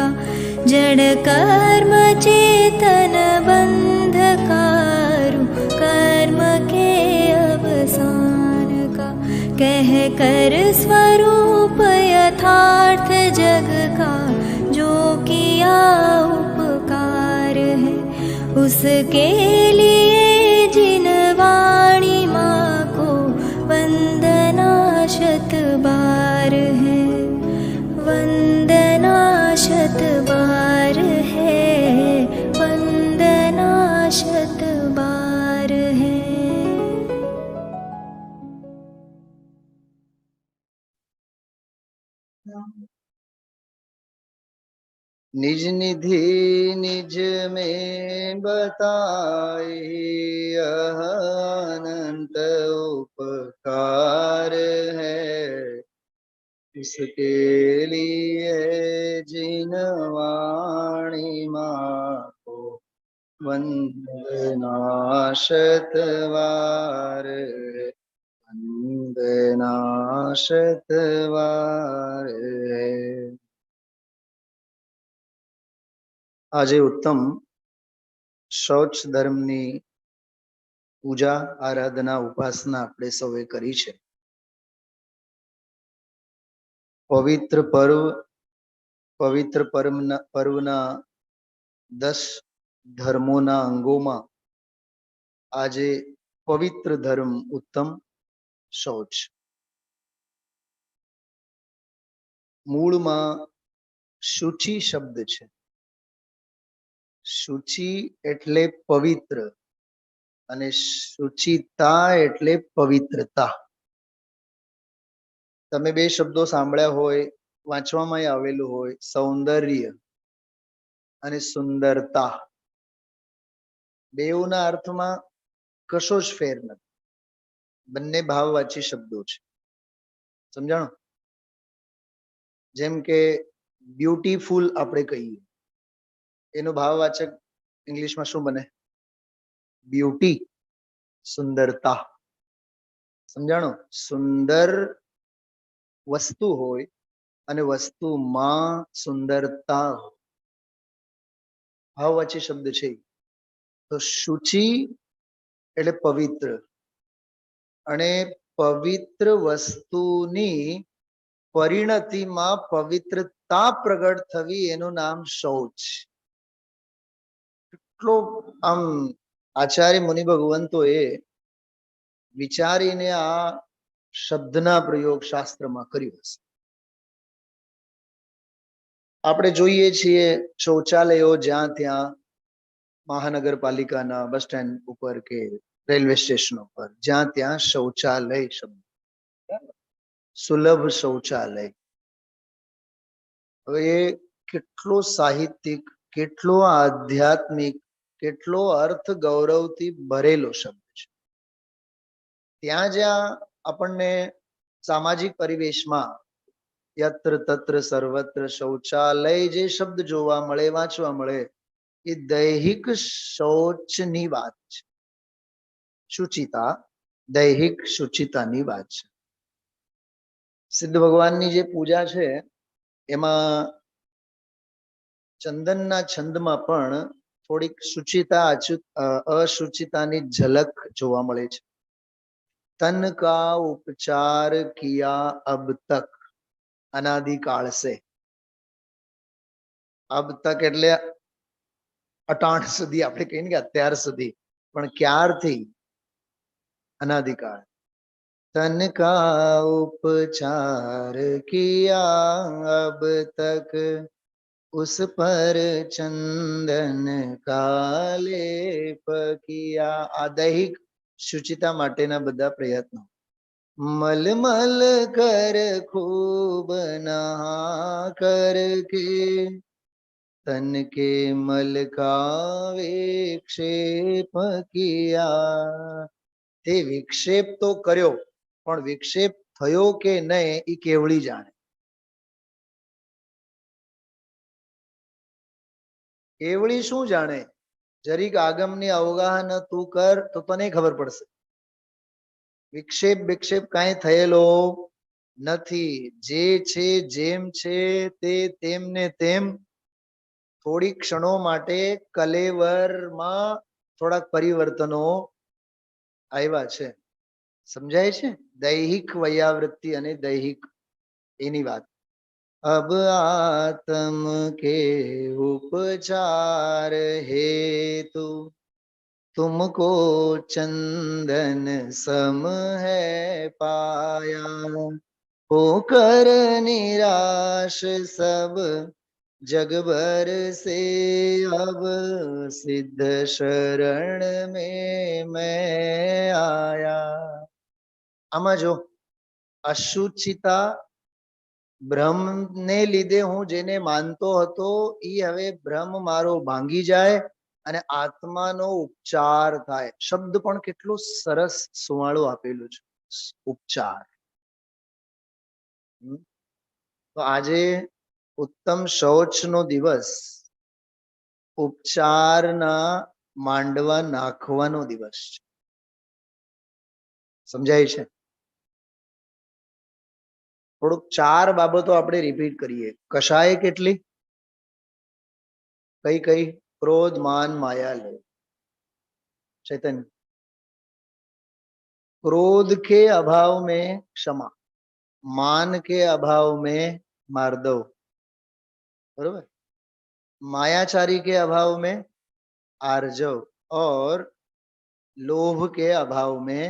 का, जड़ कर्म चेतन बंधकारु, कर्म के अवसान का, कह कर स्वरूप यथार्थ जग का, जो किया उपकार है उसके लिए जिन वाणी माँ को वंदना शत बार है, वंदना शत बार है, वंदना शत बार है। निज निधि निज में बताए, यह अनंत उपकार है, इसके लिए जिन वाणी माँ को वंदना शतवार, वंदना शतवार। આજે ઉત્તમ શૌચ ધર્મની પૂજા આરાધના ઉપાસના આપણે સૌએ કરી છે। પવિત્ર પર્વના 10 ધર્મોના અંગોમાં આજે પવિત્ર ધર્મ ઉત્તમ શૌચ। મૂળમાં શુચિ શબ્દ છે। શુચિ એટલે પવિત્ર અને શુચિતા એટલે પવિત્રતા। તમે બે શબ્દો સાંભળ્યા હોય, વાંચવામાં આવેલું હોય, સૌંદર્ય અને સુંદરતા। બેઉના અર્થમાં કશો જ ફેર નથી, બંને ભાવવાચી શબ્દો છે, સમજાણો? જેમ કે બ્યુટીફુલ આપણે કહીએ, એનો ભાવવાચક ઇંગ્લિશમાં શું બને? બ્યુટી, સુંદરતા, સમજાણો? સુંદર વસ્તુ હોય અને વસ્તુમાં સુંદરતા હોય, ભાવવાચી શબ્દ છે। તો શુચિ એટલે પવિત્ર, અને પવિત્ર વસ્તુની પરિણતિમાં પવિત્રતા પ્રગટ થવી એનું નામ શૌચ। એટલો આમ આચાર્ય મુનિ ભગવંતોએ વિચારીને આ શબ્દના પ્રયોગ શાસ્ત્રમાં કર્યો છે। આપણે જોઈએ છીએ શૌચાલયો જ્યાં ત્યાં મહાનગરપાલિકાના બસ સ્ટેન્ડ ઉપર કે રેલવે સ્ટેશન ઉપર જ્યાં ત્યાં શૌચાલય શબ્દ, સુલભ શૌચાલય। હવે એ કેટલો સાહિત્યિક, કેટલો આધ્યાત્મિક, કેટલો અર્થ ગૌરવથી ભરેલો શબ્દ છે। ત્યાં જ્યાં આપણને સામાજિક પરિવેશમાં યત્ર તત્ર સર્વત્ર શૌચાલય જે શબ્દ જોવા મળે, વાંચવા મળે, એ દૈહિક શૌચની વાત છે। શુચિતા, દૈહિક શુચિતાની વાત છે। સિદ્ધ ભગવાનની જે પૂજા છે એમાં ચંદનના છંદમાં પણ થોડીક શુચિતા અશુચિતાની ઝલક જોવા મળે છે। तन का उपचार किया अब तक अनादिकाल से। अब तक એટલે અટાણ સુધી, આપણે કહીએ ને કે અત્યાર સુધી, પણ ક્યારથી? અનાદિકાળ। तन का उपचार किया अब तक, उस पर चंदन का लेप किया। આ દૈહિક શુચિતા માટેના બધા પ્રયત્નો। मलमल कर खूब नहा करके, तन के मल का विक्षेप किया। તે વિક્ષેપ તો કર્યો, પણ વિક્ષેપ થયો કે નહીં એ કેવળી જાણે। કેવળી શું જાણે? જરીક આગમની અવગાહન તું કર તો તને ખબર પડશે। વિક્ષેપ વિક્ષેપ કાંઈ થયેલો નથી। જે છે જેમ છે તે તેમ ને તેમ થોડી ક્ષણો માટે કલેવરમાં થોડાક પરિવર્તનો આવ્યા છે. સમજાય છે? દૈહિક વયાવૃત્તિ અને દૈહિક એની વાત. अब आत्म के उपचार हेतु तुमको चंदन सम है पाया, होकर निराश सब जग भर से अब सिद्ध शरण में मैं आया. આમાં જો અશુચિતા ભ્રમ ને લીધે હું જેને માનતો હતો એ હવે ભ્રમ મારો ભાંગી જાય અને આત્માનો ઉપચાર થાય. શબ્દ પણ કેટલું સરસ સુવાળું આપેલું છે, ઉપચાર. તો આજે ઉત્તમ શૌચનો દિવસ, ઉપચારના માંડવા નાખવાનો દિવસ છે. સમજાય છે? થોડુંક ચાર બાબતો આપણે રિપીટ કરીએ. કશાય કેટલી? કઈ કઈ? क्रोध मान माया लोभ. चैतन्य. क्रोध के अभाव में क्षमा, मान के अभाव में मार्दव, बरोबर. मायाचारी के अभाव में आर्जव और लोभ के अभाव में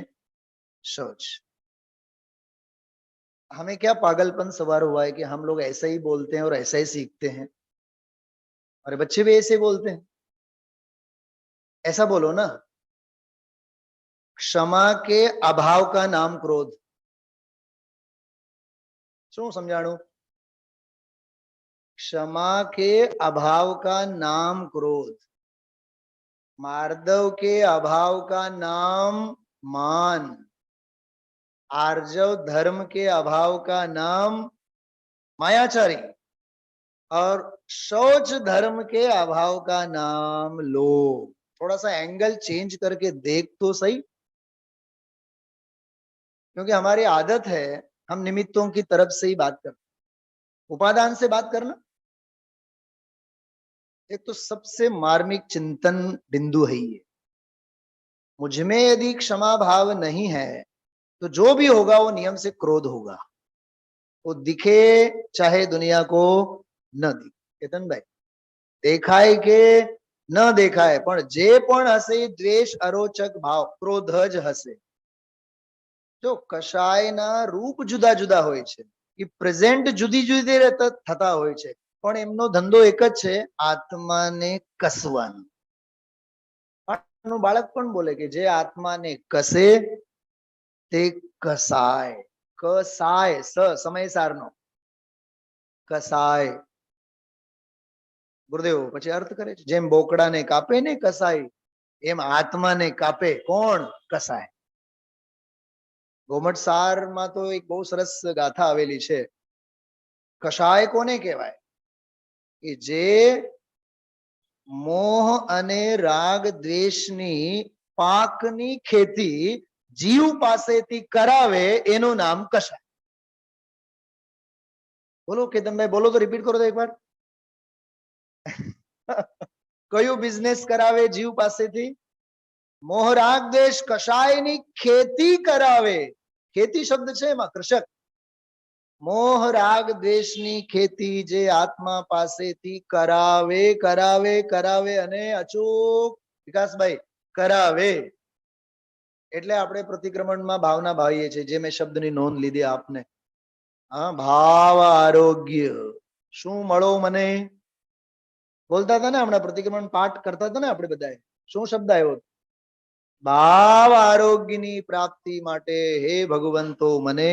शौच. हमें क्या पागलपन सवार हुआ है कि हम लोग ऐसे ही बोलते हैं और ऐसा ही सीखते हैं. अरे बच्चे भी ऐसे बोलते हैं. ऐसा बोलो ना. क्षमा के अभाव का नाम क्रोध. શું સમજાણું? क्षमा के अभाव का नाम क्रोध, मार्दव के अभाव का नाम मान, आर्जव धर्म के अभाव का नाम मायाचारी और शौच धर्म के अभाव का नाम लोभ. थोड़ा सा एंगल चेंज करके देख तो सही, क्योंकि हमारी आदत है हम निमित्तों की तरफ से ही बात करते, उपादान से बात करना. एक तो सबसे मार्मिक चिंतन बिंदु है ये. मुझ में यदि क्षमा भाव नहीं है तो जो भी होगा वो नियम से क्रोध होगा, वो दिखे चाहे दुनिया को न दिखे. केतन भाई, देखाय के न देखाय पण जे पण हसे द्वेष अरोचक भाव क्रोध ज हसे. जो कशायना रूप जुदा जुदा હોય છે, એ પ્રેઝન્ટ જુદી જુદી રીતે થતા હોય છે, પણ એમનો ધંધો એક જ છે, આત્માને કસવાનો. બાળક પણ બોલે કે જે આત્માને કસે તે કસાય. કસાય, સમયસારનો કસાય. ગુરુદેવ પછી અર્થ કરે છે, જેમ બોકડાને કાપે ને કસાય, એમ આત્માને કાપે કોણ? કસાય. ગોમટ સારમાં તો એક બહુ સરસ ગાથા આવેલી છે. કશાય કોને કહેવાય? કે જે મોહ અને રાગ દ્વેષની પાકની ખેતી જીવ પાસેથી કરાવે એનું નામ કશાય. બોલો કેતનભાઈ, બોલો તો રિપીટ કરો તો એકવાર. કયું બિઝનેસ કરાવે જીવ પાસેથી? મોહ રાગ દ્વેષ કશાયની ખેતી કરાવે. ખેતી શબ્દ છે એમાં કૃષક. મોહ રાગ દ્વેષની ખેતી જે આત્મા પાસેથી કરાવે કરાવે કરાવે અને અચૂક વિકાસભાઈ કરાવે. એટલે આપણે પ્રતિક્રમણમાં ભાવના ભાવીએ છીએ, જે મેં શબ્દની નોંધ લીધી આપને. હા, ભાવ આરોગ્ય. શું મળો મને? બોલતા હતા ને હમણાં, પ્રતિક્રમણ પાઠ કરતા હતા ને આપણે બધાએ. શું શબ્દ આવ્યો? ભાવ આરોગ્યની પ્રાપ્તિ માટે હે ભગવંતો મને.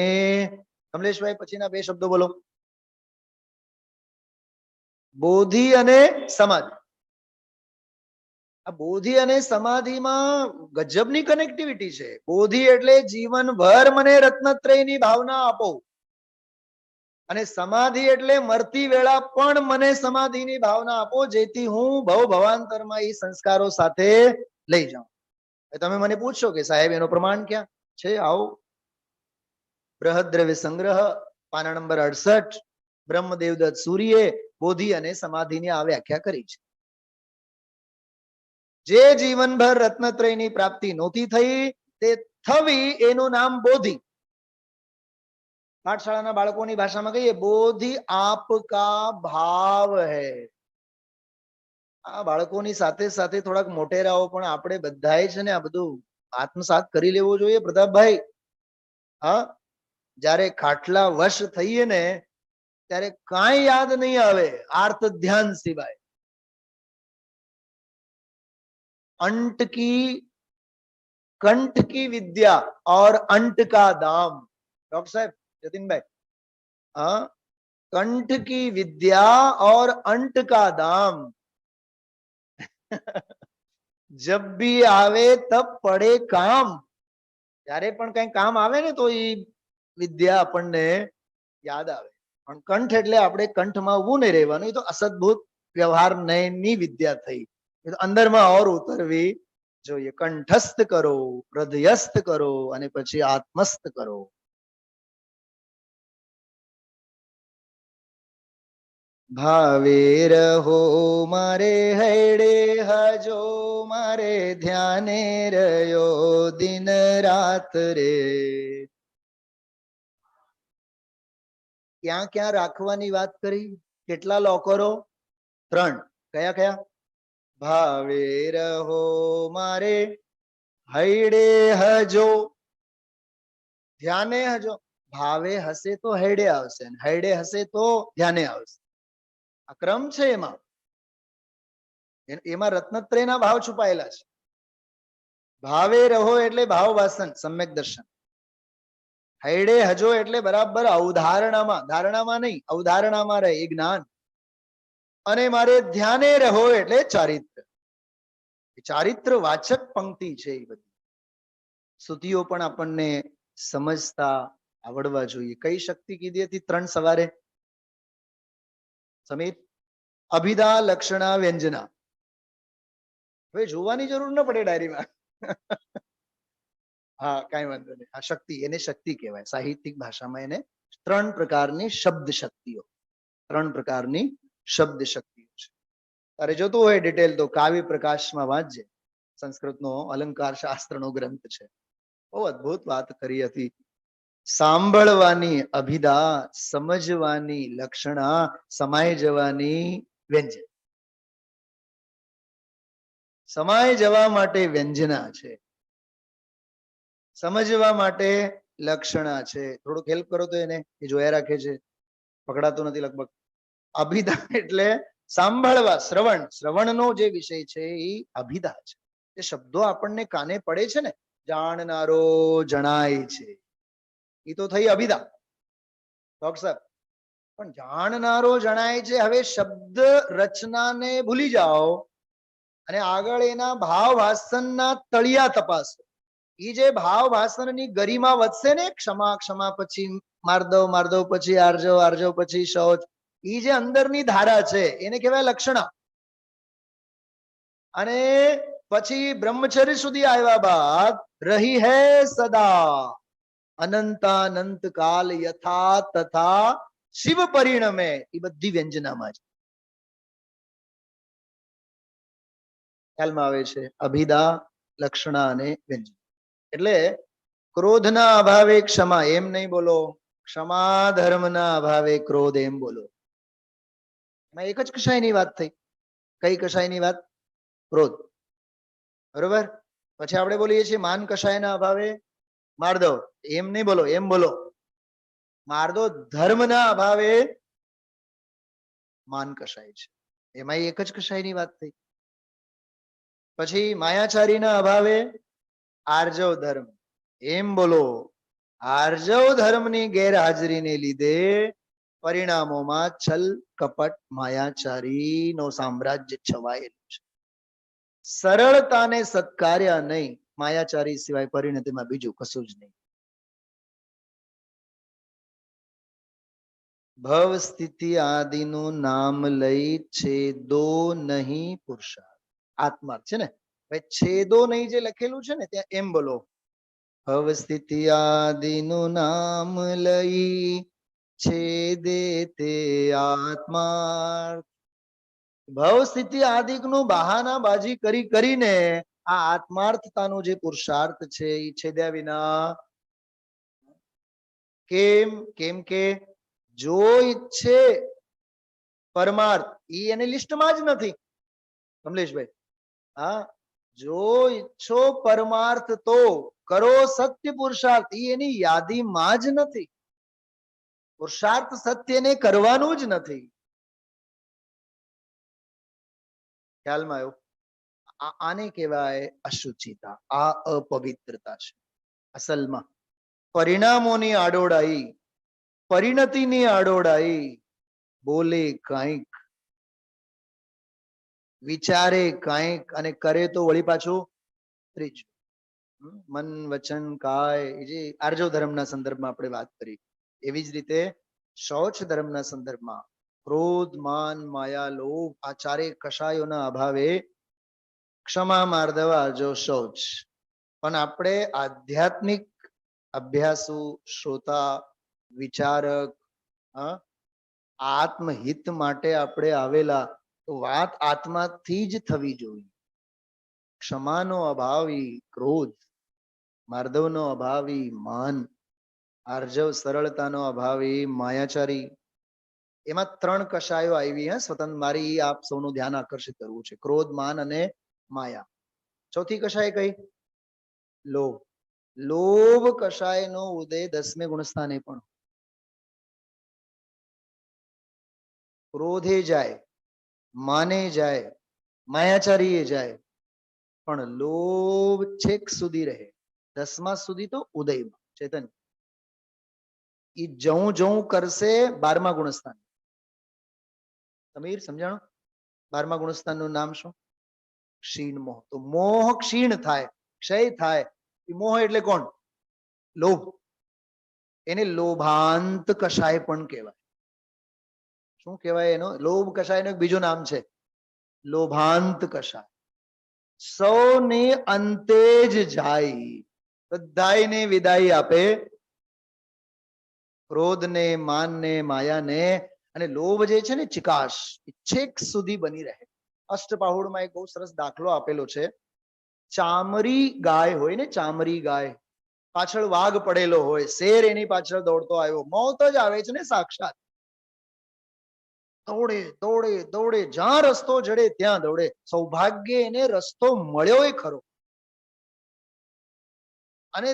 કમલેશભાઈ પછીના બે શબ્દો બોલો. બોધિ અને સમાધિ. આ બોધિ અને સમાધિમાં ગજબની કનેક્ટિવિટી છે. બોધિ એટલે જીવનભર મને રત્નત્રયની ભાવના આપો, અને સમાધિ એટલે મરતી વેળા પણ મને સમાધિની ભાવના આપો, જેથી હું ભવ ભવાંતરમાં એ સંસ્કારો સાથે લઈ જાઉં. તમે મને પૂછશો કે સાહેબ એનો પ્રમાણ ક્યાં છે? આવો, બૃહદ દ્રવ્ય સંગ્રહ પાના નંબર 68, બ્રહ્મદેવદત્ત સૂર્ય, બોધિ અને સમાધિની આ વ્યાખ્યા કરી છે. જે જીવનભર રત્નત્રયની પ્રાપ્તિ નહોતી થઈ તે થવી એનું નામ બોધિ. પાઠશાળાના બાળકોની ભાષામાં કહીએ બોધિ આપકા ભાવ હૈ. આ બાળકોની સાથે સાથે થોડાક મોટેરાઓ પણ આપણે બધાએ છે ને આ બધું આત્મસાત કરી લેવું જોઈએ પ્રતાપભાઈ. હા, જ્યારે ખાટલા વશ થઈએ ને ત્યારે કાંઈ યાદ નહીં આવે આર્ત ધ્યાન સિવાય. अंट की कंठ की विद्या और अंट का दाम. डॉक्टर साहब जतिन भाई, हाँ, कंठ की विद्या और अंट का दाम. जब भी आवे तब पड़े काम. જ્યારે પણ કઈ કામ આવે ને તો એ વિદ્યા આપણને યાદ આવે. પણ કંઠ એટલે આપણે કંઠમાં ઊભું નહીં રહેવાનું. એ તો અસદભૂત વ્યવહાર ની વિદ્યા થઈ. એ તો અંદરમાં ઓર ઉતરવી જોઈએ. કંઠસ્થ કરો, હૃદયસ્થ કરો અને પછી આત્મસ્થ કરો. ભાવે રહો મારે હૈડે હજો મારે ધ્યાને રહ્યો દિન રાત રે. ક્યાં ક્યાં રાખવાની વાત કરી? કેટલા લોકરો? 3. કયા કયા? ભાવે રહો મારે હૈડે હજો, ધ્યાને હજો. ભાવે હશે તો હૈડે આવશે, હૈડે હશે તો ધ્યાને આવશે. આ ક્રમ છે. એમાં રત્નત્રયના ભાવ છુપાયેલા છે. ભાવે રહો એટલે ભાવ વાસન સમ્યક દર્શન. હૈડે હજો એટલે બરાબર અવધારણામાં, ધારણામાં નહીં, અવધારણામાં રહે એ જ્ઞાન. અને મારે ધ્યાને રહો એટલે ચારિત્ર. ચારિત્ર વાચક પંક્તિ છે. એ બધી સ્તુતિઓ પણ આપણને સમજતા આવડવા જોઈએ. કઈ શક્તિ કીધી હતી 3 સવારે સમીર? અભિધા, લક્ષણા, વ્યંજના. હવે જોવાની જરૂર ન પડે ડાયરીમાં. હા, કઈ વાંધો નહીં. આ શક્તિ, એને શક્તિ કહેવાય. સાહિત્યિક ભાષામાં એને 3 પ્રકારની શબ્દ શક્તિઓ, 3 પ્રકારની શબ્દ શક્તિઓ છે. તારે જોતું હોય ડિટેલ તો કાવ્ય પ્રકાશમાં વાંચજે. સંસ્કૃતનો અલંકાર શાસ્ત્રનો ગ્રંથ છે. બહુ અદભુત વાત કરી હતી. સાંભળવાની અભિધા, સમજવાની લક્ષણા, સમાય જવાની વ્યંજન. સમાય જવા માટે વ્યંજના છે, સમજવા માટે લક્ષણા છે. થોડુંક હેલ્પ કરો તો એને, એ જોયા રાખે છે, પકડાતું નથી લગભગ. અભિધા એટલે સાંભળવા, શ્રવણ. શ્રવણનો જે વિષય છે એ અભિધા છે. એ શબ્દો આપણને કાને પડે છે ને, જાણનારો જણાય છે, એ તો થઈ અભિધા. ડોક્ટર સાહેબ, પણ જાણનારો જણાય છે. હવે શબ્દ રચનાને ભૂલી જાઓ અને આગળ એના ભાવ વાસનના તળિયા તપાસો. એ જે ભાવ વાસનની ગરિમા વધશે ને, ક્ષમા, ક્ષમા પછી માર્દવ, માર્દવ પછી આર્જવ, આર્જવ પછી શૌચ, એ જે અંદરની ધારા છે એને કહેવાય લક્ષણા. અને પછી બ્રહ્મચર્ય સુધી આવ્યા બાદ રહી હે સદા અનંતાનંત કાલ યથા તથા શિવ પરિણમે. એ બધી વ્યંજનામાં છે, ખ્યાલમાં આવે છે. અભિધા, લક્ષણા અને વ્યંજન. એટલે ક્રોધના અભાવે ક્ષમા એમ નહીં બોલો, ક્ષમા ધર્મના અભાવે ક્રોધ એમ બોલો. એમાં એક જ કશાયની વાત થઈ. કઈ કશાયની વાત? ક્રોધ. બરોબર. પછી આપણે બોલીએ છીએ માન કશાયના અભાવે માર્દવ. એમ નહીં બોલો, એમ બોલો. માર્દવ ધર્મના અભાવે માન કશાય છે. એમાં એક જ કશાયની વાત થઈ. પછી માયાચારીના અભાવે આર્જવ ધર્મ. એમ બોલો. આર્જવ ધર્મની ગેરહાજરીને લીધે પરિણામોમાં છલ, કપટ, માયાચારીનો સામ્રાજ્ય છવાયેલું છે. સરળતાને સત્કાર્ય નહીં, માયાચારી સિવાય પરિણતિમાં બીજું કશું જ નહીં. ભવ સ્થિતિ આદિનું નામ લઈ છેદો નહીં પુરુષાર્થ. આત્માર્થ છે ને, ભાઈ છેદો નહીં જે લખેલું છે ને ત્યાં એમ બોલો. ભવ સ્થિતિ આદિનું નામ લઈ છેદે તે આત્માર્થ. ભવ સ્થિતિ આદિક નું બહાનાબાજી કરી કરીને આ આત્માર્થતાનો જે પુરુષાર્થ છે એ છેદ્યા વિના. કેમ? કેમ કે જો ઈચ્છે પરમાર્થ ઈ એની લિસ્ટમાં જ નથી. કમલેશભાઈ, હા, જો ઈચ્છો પરમાર્થ તો કરો સત્ય પુરુષાર્થ, ઈ એની યાદીમાં જ નથી. પુરુષાર્થ સત્યને કરવાનું જ નથી. ખ્યાલમાં આવ્યો? આને કહેવાય અશુચિતા, આ અપવિત્રતા છે. અસલમાં પરિણામોની આડોડાઈ, પરિણતિની આડોડાઈ, બોલે કંઈક, વિચારે કંઈક અને કરે તો વળી પાછું ત્રીજું. મન વચન કાય, જે આર્જવ ધર્મના સંદર્ભમાં આપણે વાત કરી એવી જ રીતે શૌચ ધર્મના સંદર્ભમાં ક્રોધ, માન, માયા, લોભ આ ચારે કષાયોના અભાવે ક્ષમા, માર્દવ, આર્જવ, શૌચ. પણ આપણે આધ્યાત્મિક અભ્યાસુ, શ્રોતા, વિચારક, આત્મહિત માટે આપણે આવેલા, તો વાત આત્માથી જ થવી જોઈએ. ક્ષમાનો અભાવી ક્રોધ, માર્દવનો અભાવી માન, આર્જવ સરળતાનો અભાવી માયાચારી. એમાં ત્રણ કષાયો આવી. સ્વતંત્ર મારી આપ સૌનું ધ્યાન આકર્ષિત કરવું છે. ક્રોધ, માન અને માયા. ચોથી કષાય કઈ? લોભ. લોભ કષાયનો ઉદય 10મે ગુણસ્થાને પણ. ક્રોધે જાય, માને જાય, માયાચારીએ જાય, પણ લોભ છેક સુધી રહે. 10મા સુધી તો ઉદયમાં. ચેતન, ઈ જવું જવું કરશે 12મા ગુણસ્થાન. સમીર સમજાણો? 12મા ગુણસ્થાનનું નામ શું? ક્ષીણ મોહ. તો મોહ ક્ષીણ થાય, ક્ષય થાય. મોહ એટલે કોણ? લોભ. એને લોભાંત કષાય પણ કહેવાય. શું કહેવાય એનો? લોભ કષાયનું એક બીજું નામ છે લોભાંત કષાય. સૌને અંતે જ જાય, બધાયને વિદાય આપે. ક્રોધને, માનને, માયાને. અને લોભ જે છે ને ચિકાશ, છેક સુધી બની રહે. અષ્ટપાહુડમાં એક બહુ સરસ દાખલો આપેલો છે. ચામરી ગાય હોય ને, ચામરી ગાય, પાછળ વાઘ પડેલો હોય, શેર એની પાછળ દોડતો આવ્યો, મોત જ આવે છે ને સાક્ષાત. દોડે દોડે દોડે, જ્યાં રસ્તો જડે ત્યાં દોડે. સૌભાગ્ય એને રસ્તો મળ્યો એ ખરો. અને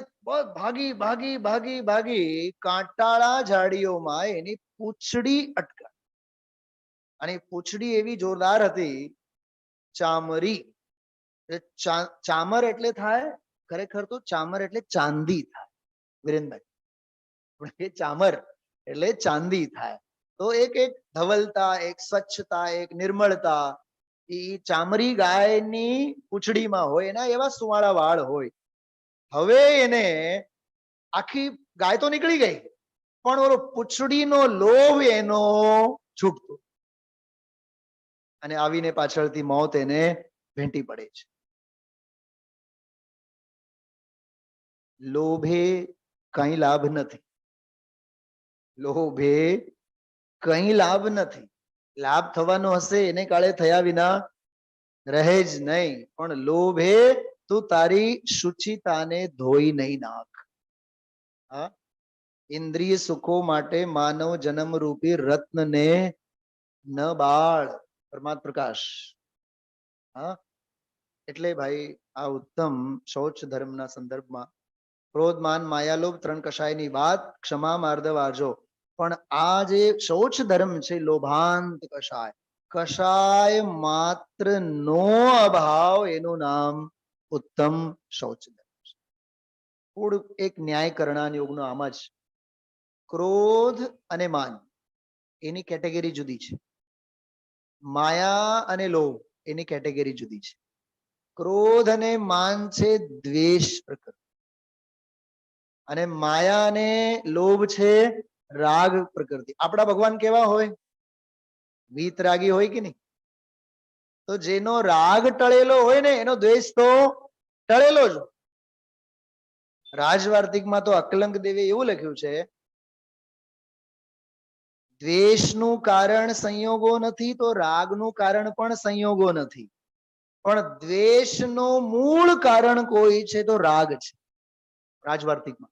ભાગી ભાગી ભાગી ભાગી કાંટાળા ઝાડીઓમાં એની પૂંછડી અટકા. અને પૂંછડી એવી જોરદાર હતી. ચામરી, ચામર એટલે થાય, ખરેખર તો ચામર એટલે ચાંદી થાય વિરેનભાઈ. ચામર એટલે ચાંદી થાય. તો એક એક ધવલતા, એક સ્વચ્છતા, એક નિર્મળતા એ ચામરી ગાયની પૂંછડીમાં હોય. એના એવા સુવાળા વાળ હોય. હવે એને આખી ગાય તો નીકળી ગઈ, પણ ઓલો પૂંછડીનો લોભ એનો છૂટતો, અને આવીને પાછળથી મોત એને ભેટી પડે છે. લોભે કઈ લાભ નથી. લોભે કઈ લાભ નથી. લાભ થવાનો હશે એને કાળે થયા વિના રહે જ નહીં. પણ લોભે તું તારી શુચિતાને ધોઈ નહીં નાખ. હા, ઇન્દ્રિય સુખો માટે માનવ જન્મ રૂપી રત્નને ન બાળ. પરમાત્મ પ્રકાશ. હા, એટલે ભાઈ આ ઉત્તમ શૌચ ધર્મના સંદર્ભમાં ક્રોધ, માન, માયા, લોભ ત્રણ કષાયની વાત, ક્ષમા, માર્દવ, આર્જો. પણ આ જે શૌચ ધર્મ છે લોભાંત કષાય, કષાય માત્ર નો અભાવ, એનું નામ ઉત્તમ શૌચ ધર્મ છે. થોડુંક એક ન્યાય કરણાન યોગનો આમ જ. ક્રોધ અને માન એની કેટેગરી જુદી છે. માયા અને લોભ એની કેટેગરી જુદી છે. ક્રોધ અને માન છે દ્વેષ પ્રકૃતિ, અને માયા અને લોભ છે રાગ પ્રકૃતિ. આપણા ભગવાન કેવા હોય? વીતરાગી હોય કે નહીં? તો જેનો રાગ ટળેલો હોય ને એનો દ્વેષ તો ટળેલો જ. રાજવાર્તિકમાં તો અકલંક દેવે એવું લખ્યું છે દ્વેષનું કારણ સંયોગો નથી તો રાગનું કારણ પણ સંયોગો નથી, પણ દ્વેષનો મૂળ કારણ કોઈ છે તો રાગ છે રાજવાર્તિકમાં.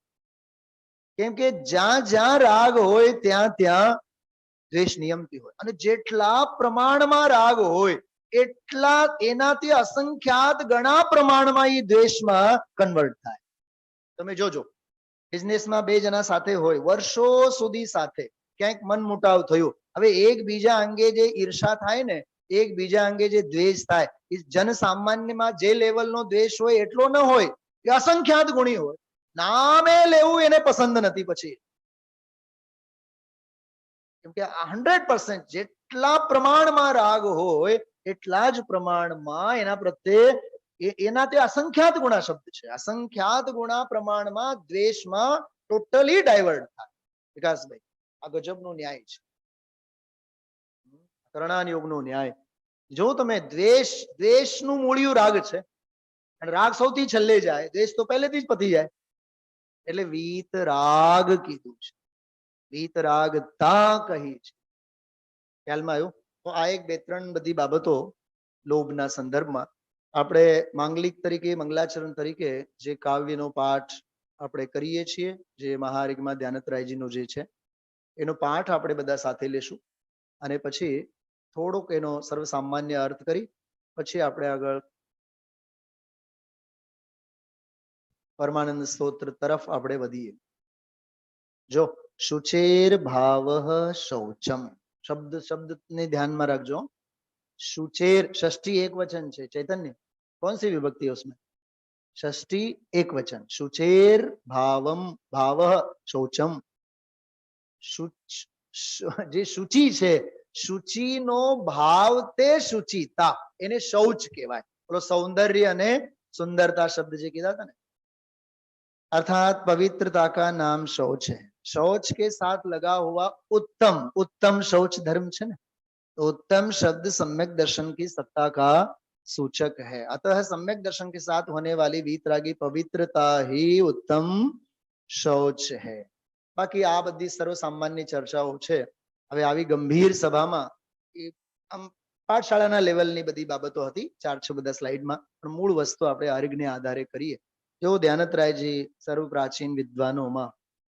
કેમ કે જ્યાં જ્યાં રાગ હોય ત્યાં ત્યાં દ્વેષ નિયમતી હોય, અને જેટલા પ્રમાણમાં રાગ હોય એટલા એનાથી અસંખ્યાત ગણા પ્રમાણમાં એ દ્વેષમાં કન્વર્ટ થાય. તમે જોજો, બિઝનેસમાં બે જણા સાથે હોય, વર્ષો સુધી સાથે, ક્યાંક મન મુટાવ થયું, હવે એકબીજા અંગે જે ઈર્ષા થાય ને, એકબીજા અંગે જે દ્વેષ થાય, એ જનસામાન્યમાં જે લેવલનો દ્વેષ હોય એટલો ન હોય, એ અસંખ્યાત ગુણી હોય. નામે લેવું એને પસંદ નથી પછી, કેમ કે 100% જેટલા પ્રમાણમાં રાગ હોય એટલા જ પ્રમાણમાં એના પ્રત્યે એના તે અસંખ્યાત ગુણા શબ્દ છે, અસંખ્યાત ગુણા પ્રમાણમાં દ્વેષમાં ટોટલી ડાયવર્ટ થાય. વિકાસભાઈ, આ ગજબનો ન્યાય છે, કરણાન યોગનો ન્યાય. જો તમે દ્વેષનું મૂળિયું રાગ છે, અને રાગ સૌથી છેલ્લે જાય, દ્વેષ તો પહેલેથી જ પતી જાય, એટલે વીત રાગ કીધું છે, વીત રાગતા કહી છે. ખ્યાલમાં આવ્યું? તો આ એક બે ત્રણ બધી બાબતો લોભના સંદર્ભમાં આપણે માંગલિક તરીકે, મંગલાચરણ તરીકે જે કાવ્યનો પાઠ આપણે કરીએ છીએ, જે મહારિગમાં ધ્યાનતરાયજીનો જે છે એનો પાઠ આપણે બધા સાથે લેશું, અને પછી થોડોક એનો સર્વસામાન્ય અર્થ કરી પછી આપણે આગળ પરમાનંદ સ્તોત્ર તરફ આપણે વધીએ. જો શુચેર ભાવ શૌચમ, શબ્દને ધ્યાનમાં રાખજો. शुचेर षष्ठी एक वचन है, चैतन्य कौन सी विभक्ति है उसमें? षष्ठी एक वचन. शुचेर भावम भाव शौचम. જે શુચિ છે, શુચિ નો ભાવ તે શુચિતા, એને શૌચ કહેવાય. બોલો, सौंदर्य અને सुंदरता शब्द જે કીધા था ना, अर्थात पवित्रता का नाम शौच है. शौच के साथ लगा हुआ उत्तम, उत्तम शौच धर्म है ना, तो उत्तम शब्द सम्यक दर्शन की सत्ता का सूचक है. अतः सम्यक दर्शन के साथ होने वाली वीतरागी पवित्रता ही उत्तम शौच है. बाकी આ બધી સર્વસામાન્ય ચર્ચાઓ છે. હવે આવી ગંભીર સભામાં આમ પાઠશાળાના લેવલની બધી બાબતો હતી, 4-6 બધા સ્લાઇડમાં, પણ મૂળ વસ્તુ આપણે આર્ગને આધારે કરીએ. જો ધ્યાનતરાયજી સર્વ પ્રાચીન વિદ્વાનોમાં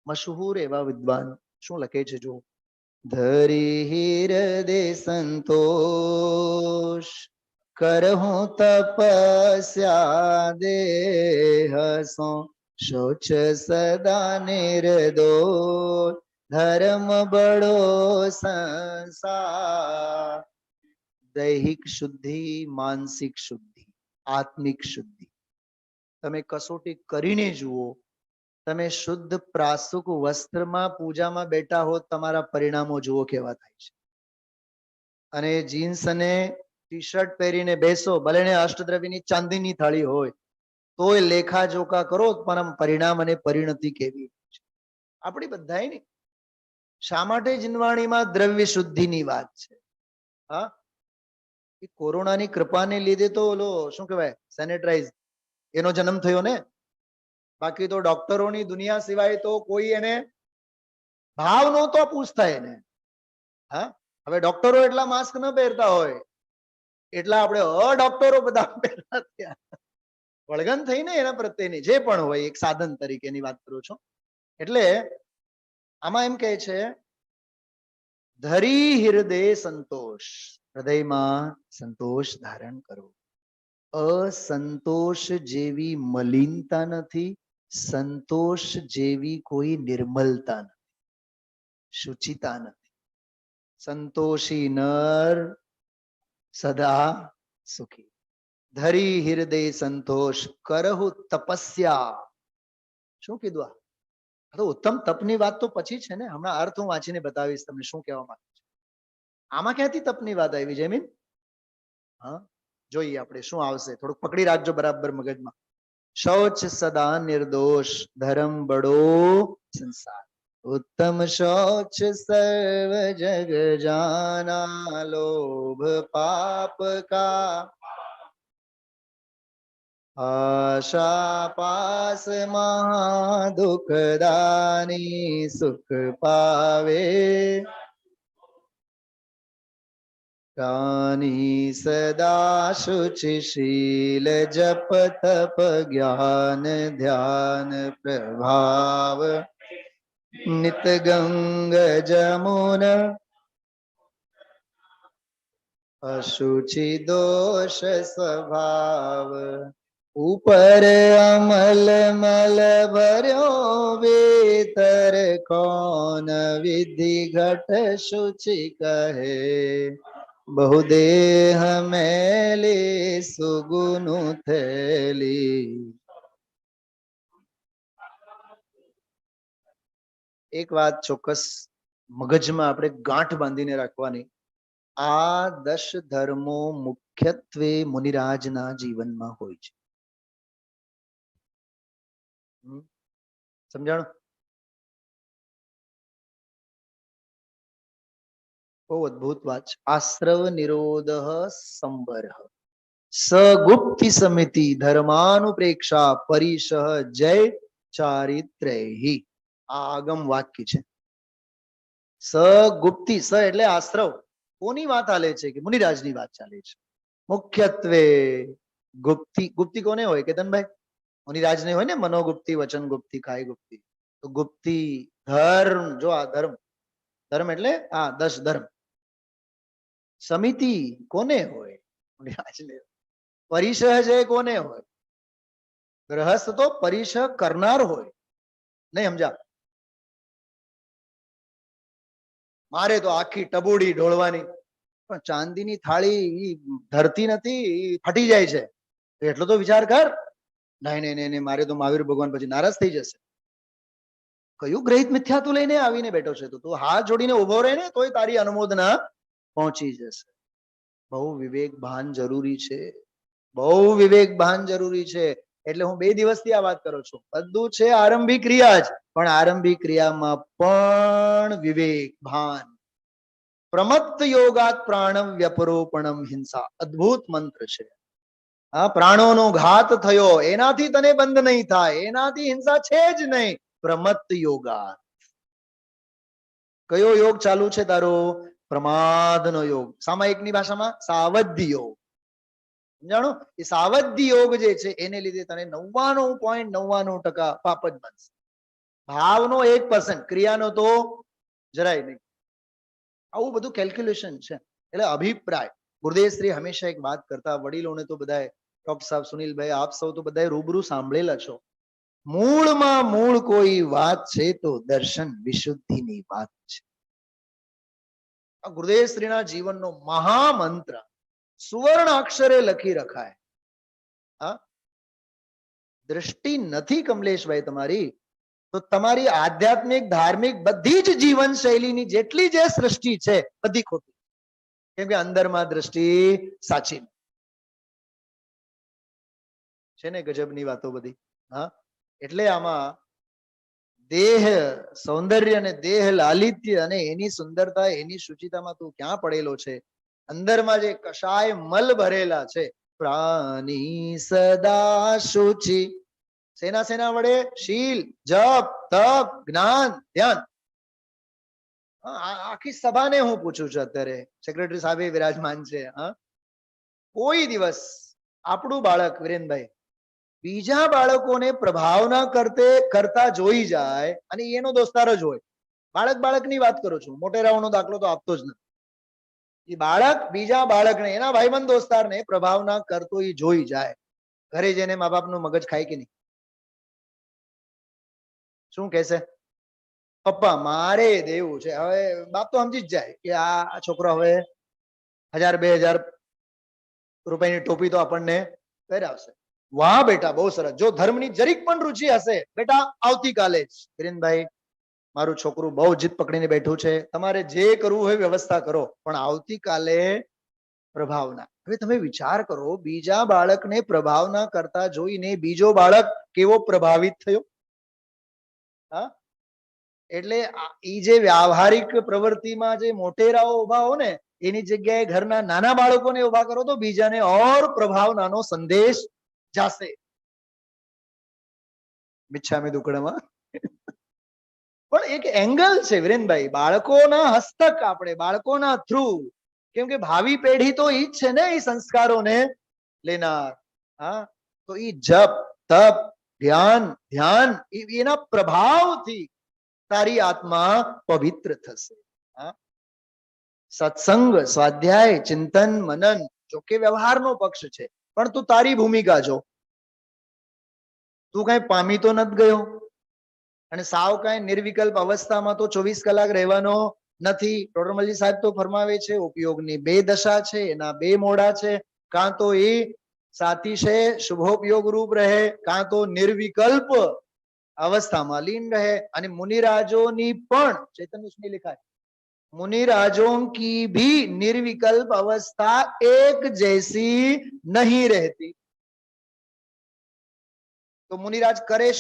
મશહૂર એવા વિદ્વાન શું લખે છે, જો ધરી હૃદય સંતોષ કરહું તપસ્યા દેહ સો શૌચ સદા નિર્દોષ ધર્મ બડો સંસાર. દૈહિક શુદ્ધિ, માનસિક શુદ્ધિ, આત્મિક શુદ્ધિ તમે કસોટી કરીને જુઓ. તમે શુદ્ધ પ્રાસુક વસ્ત્રમાં પૂજામાં બેઠા હો, તમારા પરિણામો જુઓ કેવા થાય છે. અને જીન્સ અને ટી શર્ટ પહેરીને બેસો, ભલે ને અષ્ટદ્રવ્યની ચાંદીની થાળી હોય, તોય લેખા જોખા કરો, પણ પરિણામ અને પરિણતિ કેવી છે આપણી બધાની. શા માટે જીનવાણીમાં દ્રવ્ય શુદ્ધિની વાત છે? હા, એ કોરોનાની કૃપાને લીધે તો ઓલો શું કહેવાય, સેનેટાઈઝ એનો જન્મ થયો ને. બાકી તો ડોક્ટરોની દુનિયા સિવાય તો કોઈ એને ભાવ નહોતો પૂછતા એને. હા, હવે ડોક્ટરો એટલા માસ્ક ન પહેરતા હોય એટલા આપણે ડોક્ટરો બધા પહેરતા થયા. વળગન થઈને એના પ્રત્યેની જે પણ હોય એક સાધન તરીકેની વાત કરું છું. એટલે આમાં એમ કહે છે, ધરી હૃદય સંતોષ, હૃદયમાં સંતોષ ધારણ કરો. असंतोष जेवी मलिनता नहीं, संतोष जेवी कोई निर्मलता नहीं, शुचिता नहीं. संतोषी नर सदा सुखी. धरी हृदय संतोष करहु तपस्या. શું કીધું? આ તો ઉત્તમ તપની વાત તો પછી છે ને, હમણાં અર્થ હું વાંચીને બતાવીશ તમને શું કહેવા માંગે છે. આમાં ક્યાંથી તપની વાત આવી જમીન? હા, જોઈએ આપણે શું આવશે, થોડુંક પકડી રાખજો બરાબર મગજમાં. શૌચ સદા નિર્દોષ ધર્મ બડો સંસાર. उत्तम शौच सर्व जग जाना, लोभ पाप का आशा पास महा दुखदानी, सुख पावे रानी सदा शुचिशील जप तप ज्ञान ध्यान प्रभाव नित गंग जमुन अशुचि दोष स्वभाव ऊपर अमल मल भर्यो भीतर कौन विधि घट शुचि कहे बहुदेह मैली सुगुनु थैली। एक बात ચોક્કસ મગજમાં આપણે ગાંઠ બાંધીને રાખવાની, આ 10 ધર્મો મુખ્યત્વે મુનિરાજના જીવનમાં હોય છે. સમજાણું? બહુ અદ્ભુત વાત છે. આશ્રવ નિરોધ સંવરહ સગુપ્તિ સમિતિ ધર્માનુપ્રેક્ષા પરિશહ જય ચારિત્રૈહિ. આ આગમ વાક્ય છે. સગુપ્તિ, સ એટલે આશ્રવ. કોની વાત ચાલે છે? કે મુનિરાજની વાત ચાલે છે. મુખ્યત્વે ગુપ્તિ. ગુપ્તિ કોને હોય કેતનભાઈ? મુનિરાજને હોય ને, મનોગુપ્તિ, વચન ગુપ્તિ, કાય ગુપ્તિ. તો ગુપ્તિ ધર્મ, જો આ ધર્મ, ધર્મ એટલે આ 10 ધર્મ. સમિતિ કોને હોય? મુનિરાજને. પરિશહ જે કોને હોય? ગ્રહસ્થ તો પરિશહ કરનાર હોય. નહીં સમજા? મારે તો આખી ટબુડી ઢોળવાની, પણ ચાંદીની થાળી ધરતી નથી, ફાટી જાય છે, એટલો તો વિચાર કર. નહીં નહીં નહીં, મારે તો મહાવીર ભગવાન પછી નારાજ થઈ જશે. કયું ગ્રહિત મિથ્યા તું લઈને આવીને બેઠો છે? તો તું હાથ જોડીને ઉભો રહે ને તોય તારી અનુમોદના પહોંચી જશે. બહુ વિવેક ભાન જરૂરી છે, બહુ વિવેક ભાન જરૂરી છે. એટલે હું 2 દિવસથી આ વાત કરું છું. બધું છે આરંભિક ક્રિયા જ, પણ આરંભિક ક્રિયામાં પણ વિવેક ભાન. પ્રમત્ત યોગાત પ્રાણમ વ્યપરોપણમ હિંસા. અદ્ભુત મંત્ર છે. આ પ્રાણોનો ઘાત થયો એનાથી તને બંધ નહીં થાય, એનાથી હિંસા છે જ નહીં. પ્રમત્ત યોગાત. કયો યોગ ચાલુ છે તારો? પ્રમાદનો યોગ. સામાયિકની ભાષામાં સાવધ્ય યોગ. સમજાણો? એ સાવધ્ય યોગ જે છે એને લીધે તને 99.99% પાપ જ બનશે. ભાવનો 1%, ક્રિયાનો તો જરાય નહીં. આવું બધું કેલ્ક્યુલેશન છે. એટલે અભિપ્રાય. ગુરુદેવ શ્રી હંમેશા એક વાત કરતા, વડીલોને તો બધાએ, ડોક્ટર સાહેબ, સુનિલભાઈ, આપ સૌ તો બધાએ રૂબરૂ સાંભળેલા છો. મૂળમાં મૂળ કોઈ વાત છે તો દર્શન વિશુદ્ધિની વાત છે. આ ગુરુદેવ શ્રીના જીવનનો મહામંત્ર સુવર્ણ અક્ષરે લખી રખાય. હા, દ્રષ્ટિ નથી કમલેશભાઈ તમારી, તો તમારી આધ્યાત્મિક ધાર્મિક બધી જ જીવન શૈલીની જેટલી જે સૃષ્ટિ છે બધી ખોટી. કેમ કે અંદરમાં દ્રષ્ટિ સાચી છે ને. ગજબની વાતો બધી. હા, એટલે આમાં દેહ સૌંદર્ય અને દેહ લાલિત્ય અને એની સુંદરતા, એની શુચિતામાં તું ક્યાં પડેલો છે? અંદરમાં જે કષાય મલ ભરેલા છે. પ્રાણી સદા શુચિ. સેના સેના વડે? શીલ, જપ, તપ, જ્ઞાન, ધ્યાન. આખી સભાને હું પૂછું છું અત્યારે, સેક્રેટરી સાહેબ વિરાજમાન છે. હા, કોઈ દિવસ આપણું બાળક વિરેનભાઈ બીજા બાળકોને પ્રભાવના કરતા જોઈ જાય અને એનો દોસ્તાર જ હોય. બાળકની વાત કરું છું, મોટેરાઓનો દાખલો તો આપતો જ નથી. એ બાળક બીજા બાળકને, એના ભાઈબંધ દોસ્તારને પ્રભાવના કરતો એ જોઈ જાય, ઘરે જઈને મા બાપનું મગજ ખાય કે નહીં? શું કહેશે? પપ્પા મારે દેવું છે. હવે બાપ તો સમજી જ જાય કે આ છોકરો હવે 1000-2000 રૂપિયાની ટોપી તો આપણને પહેરાવશે. વાહ બેટા, બહુ સરસ. જો ધર્મની જરીક પણ રુચિ હશે, બેટા આવતીકાલે જ કિરણભાઈ મારું છોકરું બહુ જીદ પકડીને બેઠું છે, તમારે જે કરવું હોય વ્યવસ્થા કરો, પણ આવતીકાલે પ્રભાવના. હવે તમે વિચાર કરો, બીજા બાળકને પ્રભાવના કરતા જોઈને બીજો બાળક કેવો પ્રભાવિત થયો? હા, એટલે ઈ જે વ્યાવહારિક પ્રવૃત્તિમાં જે મોટેરાઓ ઉભા હો ને, એની જગ્યાએ ઘરના નાના બાળકોને ઉભા કરો તો બીજાને ઓર પ્રભાવનાનો સંદેશ જાશે. મિચ્છામી દુક્કડમાં પણ એક એંગલ છે વિરેનભાઈ, બાળકોના હસ્તક, આપણે બાળકોના થ્રુ કેમ કે ભાવિ પેઢી તો ઈ જ છે ને, એ સંસ્કારોને લેનાર. હા, તો ઈ જપ તપ ધ્યાન ધ્યાન એના પ્રભાવથી તારી આત્મા પવિત્ર થશે. હા, સત્સંગ સ્વાધ્યાય ચિંતન મનન જોકે વ્યવહારનો પક્ષ છે, પણ તું તારી ભૂમિકા જો. તું કઈ પામી તો નથી ગયો, અને સાવ કઈ નિર્વિકલ્પ અવસ્થામાં તો 24 કલાક રહેવાનો નથી. ટોડરમલજી સાહેબ તો ફરમાવે છે ઉપયોગની બે દશા છે, એના બે મોડા છે. કાં તો એ સાથી છે શુભોપયોગ રૂપ રહે, કાં તો નિર્વિકલ્પ અવસ્થામાં લીન રહે. અને મુનિરાજોની પણ ચૈતન્ય उसमें लिखा है, मुनिराजों की भी निर्विकल्प अवस्था एक जैसी नहीं रहती. તો મુનિરાજ કરે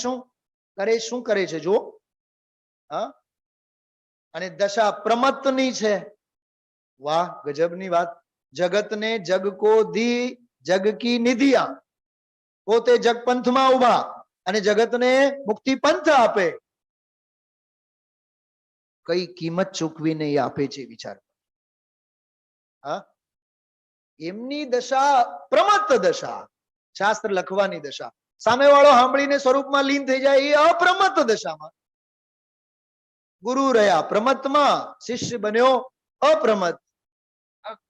શું કરે છે જો. હા, અને દશા પ્રમત્તની છે. વાહ, ગજબની વાત. જગતને જગ કો દી જગ કી નિધિયા, પોતે જગપંથમાં ઉભા અને જગતને મુક્તિ પંથ આપે. કઈ કિંમત ચૂકવીને એ આપે છે વિચાર. હા, એમની દશા પ્રમત્ત દશા, શાસ્ત્ર લખવાની દશા. સામેવાળો સાંભળીને સ્વરૂપમાં લીન થઈ જાય એ અપ્રમત્ત દશામાં. ગુરુ રહ્યા પ્રમત્તમાં, શિષ્ય બન્યો અપ્રમત્ત.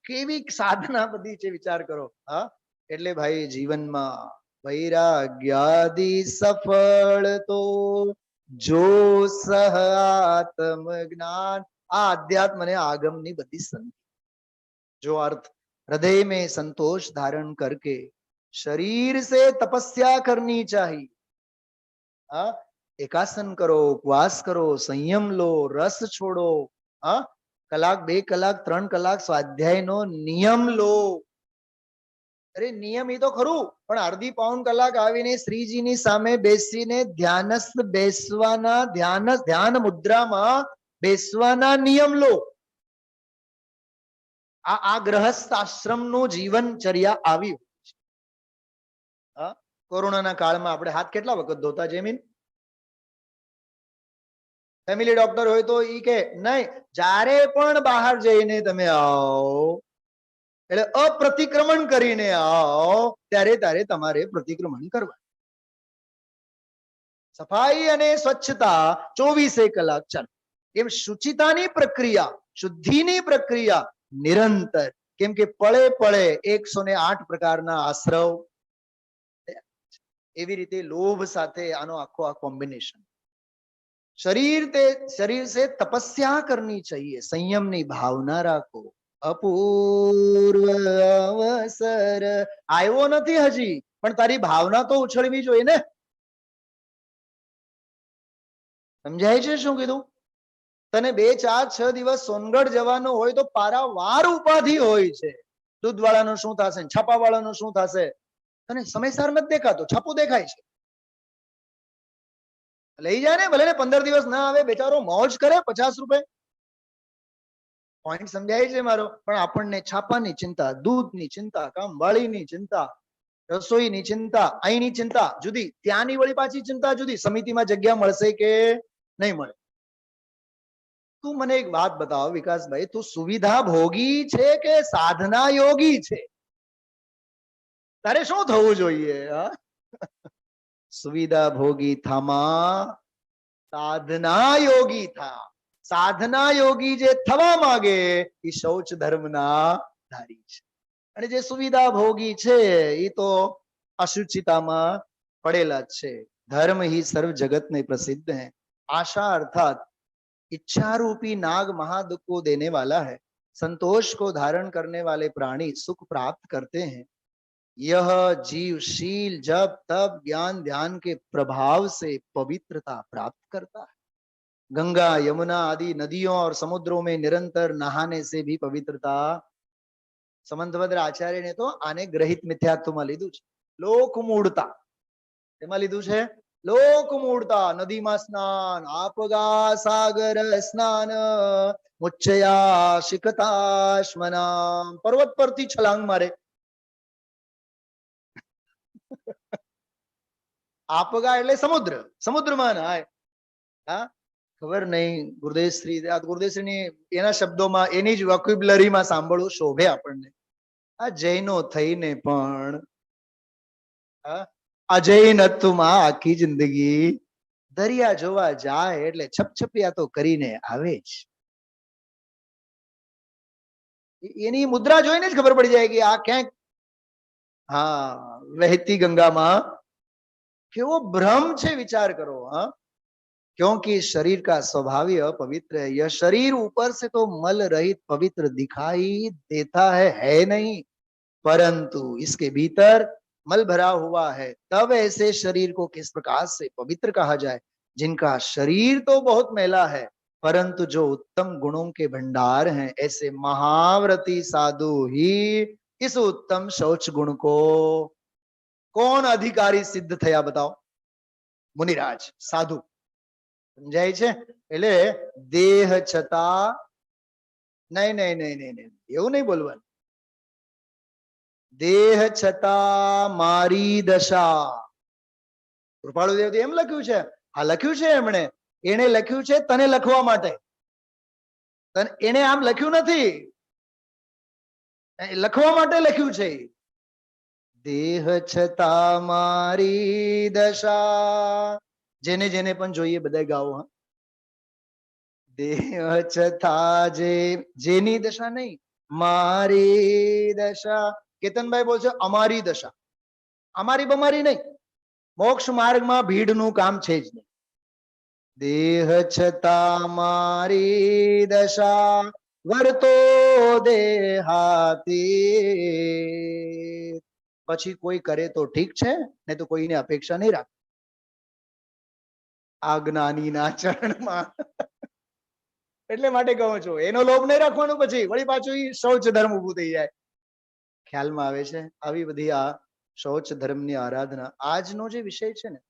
કેવી સાધના બધી છે વિચાર કરો. હા, એટલે ભાઈ જીવનમાં વૈરાગ્યાદિ સફળ તો જો સહ આત્મ જ્ઞાન. આ અધ્યાત્મ અને આગમની બધી સંધિ जो अर्थ हृदय में संतोष धारण करके शरीर से तपस्या करनी चाहिए. हाँ, एकासन करो, उपवास करो, संयम लो, रस छोड़ो. हाँ, कलाक 2 કલાક 3 કલાક સ્વાધ્યાય નો નિયમ લો. અરે નિયમ એ તો ખરું, પણ અડધી પાઉન કલાક આવીને શ્રીજીની સામે બેસીને ધ્યાનસ્થ બેસવાના, ધ્યાન મુદ્રામાં બેસવાના નિયમ લો. આ ગ્રહસ્થ આશ્રમનું જીવનચર્યા આવ્યું. કોરોનાના કાળમાં આપણે હાથ કેટલા વખત ધોતા જેમીન? ફેમિલી ડોક્ટર હોય તો ઈ કે નહીં, જ્યારે પણ બહાર જઈને તમે આવો એટલે અપ્રતિક્રમણ કરીને આવો, ત્યારે તમારે પ્રતિક્રમણ કરવા. સફાઈ અને સ્વચ્છતા 24 કલાક ચાલે. એમ શુચિતાની પ્રક્રિયા, શુદ્ધિની પ્રક્રિયા નિરંતર. કેમ કે પળે પળે 108 પ્રકારના આશ્રવ. એવી રીતે લોભ સાથે આનો આખો આ કોમ્બિનેશન. शरीर से तपस्या करनी चाहिए, संयमની ભાવના રાખો. અપૂર્વ અવસર આવ્યો નથી હજી, પણ તારી ભાવના તો ઉછળવી જોઈએ ને. સમજાય છે શું કીધું? તને 2 4 6 દિવસ સોનગઢ જવાનું હોય તો પારાવાર ઉપાધિ હોય છે. દૂધવાળાનું શું થશે, છાપાવાળાનું શું થશે? તને સમયસર નથી દેખાતો, છાપું દેખાય છે. લઈ જાય ને, ભલે ને 15 દિવસ ના આવે, બેચારો મોજ કરે, 50 રૂપિયા. પોઈન્ટ સમજાય છે મારો? પણ આપણને છાપાની ચિંતા, દૂધની ચિંતા, કામવાળીની ચિંતા, રસોઈની ચિંતા, અહીંની ચિંતા જુદી, ત્યાંની વળી પાછી ચિંતા જુદી, સમિતિમાં જગ્યા મળશે કે નહીં મળે. તું મને એક વાત બતાવ વિકાસભાઈ, તું સુવિધા ભોગી છે કે સાધના યોગી છે? તારે શું થવું જોઈએ? સુવિધા ભોગી થામાં સાધના યોગી થા. સાધના યોગી જે થવા માંગે એ શૌચ ધર્મના ધારી છે, અને જે સુવિધા ભોગી છે એ તો અશુચિતામાં પડેલા જ છે. धर्म ही सर्व जगत में प्रसिद्ध है. आशा अर्थात इच्छा रूपी नाग महादुख को देने वाला है. संतोष को धारण करने वाले प्राणी सुख प्राप्त करते हैं. यह जीव शील जप तप ज्ञान ध्यान के प्रभाव से पवित्रता प्राप्त करता है. गंगा यमुना आदि नदियों और समुद्रों में निरंतर नहाने से भी पवित्रता. समंतभद्र आचार्य ने तो आने ग्रहित मिथ्यात्व में लीधु छे. लोक मूढ़ता एमां लीधु छे. लोक मूढ़ता, नदी में स्नान, आपगा सागर स्नान, मुच्छया शिखताश्मना, पर्वत परथी छलांग मारे. आपगा એટલે સમુદ્ર, સમુદ્રમાં નાય. હા, ખબર નહીં ગુરુદેવશ્રી આ ગુરુદેવશ્રીની એના શબ્દોમાં એની જ વોકેબ્યુલરીમાં સાંભળવું શોભે આપણને. આ જૈનો થઈને પણ અજય નથુમાં આખી જિંદગી દરિયા જોવા જાય એટલે છપછપિયા તો કરીને આવે જ. એની મુદ્રા જોઈને જ ખબર પડી જાય કે આ ક્યાંક વહેતી ગંગામાં કેવો ભ્રમ છે, વિચાર કરો. क्योंकि शरीर का स्वभाव ही अपवित्र है. यह शरीर ऊपर से तो मल रहित पवित्र दिखाई देता है नहीं, परंतु इसके भीतर मल भरा हुआ है. तब ऐसे शरीर को किस प्रकार से पवित्र कहा जाए जिनका शरीर तो बहुत मैला है परंतु जो उत्तम गुणों के भंडार हैं. ऐसे महाव्रती साधु ही इस उत्तम शौच गुण को कौन अधिकारी सिद्ध थया बताओ? मुनिराज साधु. સમજાય છે? એટલે દેહ છતાં નહીં નહીં નહીં નહીં નહીં એવું નહીં બોલવાનું. દેહ છતાં મારી દશા. કૃપાળુ દેવ એમ લખ્યું છે. આ લખ્યું છે એમણે. એને લખ્યું છે તને લખવા માટે. એને આમ લખ્યું નથી, લખવા માટે લખ્યું છે. દેહ છતાં મારી દશા. જેને જેને પણ જોઈએ બધા ગાઓ. દેહ છતાં જેની દશા નહીં, મારી દશા. કેતનભાઈ બોલશે અમારી દશા. અમારી બમારી નહીં. મોક્ષ માર્ગમાં ભીડનું કામ છે જ નહીં. દેહ છતાં મારી દશા વર્તો દેહાતી. પછી કોઈ કરે તો ઠીક છે, નહીં તો કોઈને અપેક્ષા નહીં રાખ. આ જ્ઞાનીના ચરણમાં. એટલે માટે કહું છું એનો લોભ નહીં રાખવાનો. પછી વળી પાછું શૌચ ધર્મ ઉભું થઈ જાય. ખ્યાલમાં આવે છે? આવી બધી આ શૌચ ધર્મની આરાધના. આજનો જે વિષય છે ને,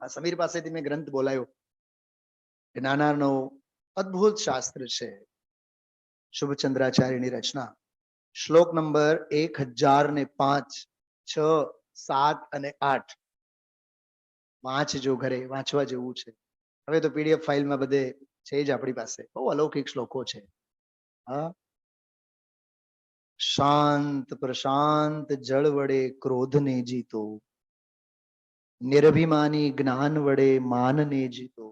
આ સમીર પાસેથી મેં ગ્રંથ બોલાયો. નાનાનો અદ્ભુત શાસ્ત્ર છે, શુભચંદ્રાચાર્યની રચના. શ્લોક નંબર 1005, 6, 7 અને 8. વાંચજો ઘરે, વાંચવા જેવું છે. હવે તો પીડીએફ ફાઇલમાં બધે છે જ આપણી પાસે. બહુ અલૌકિક શ્લોકો છે. શાંત પ્રશાંત જળ વડે ક્રોધને જીતો, નિરભિમાની જ્ઞાન વડે માનને જીતો,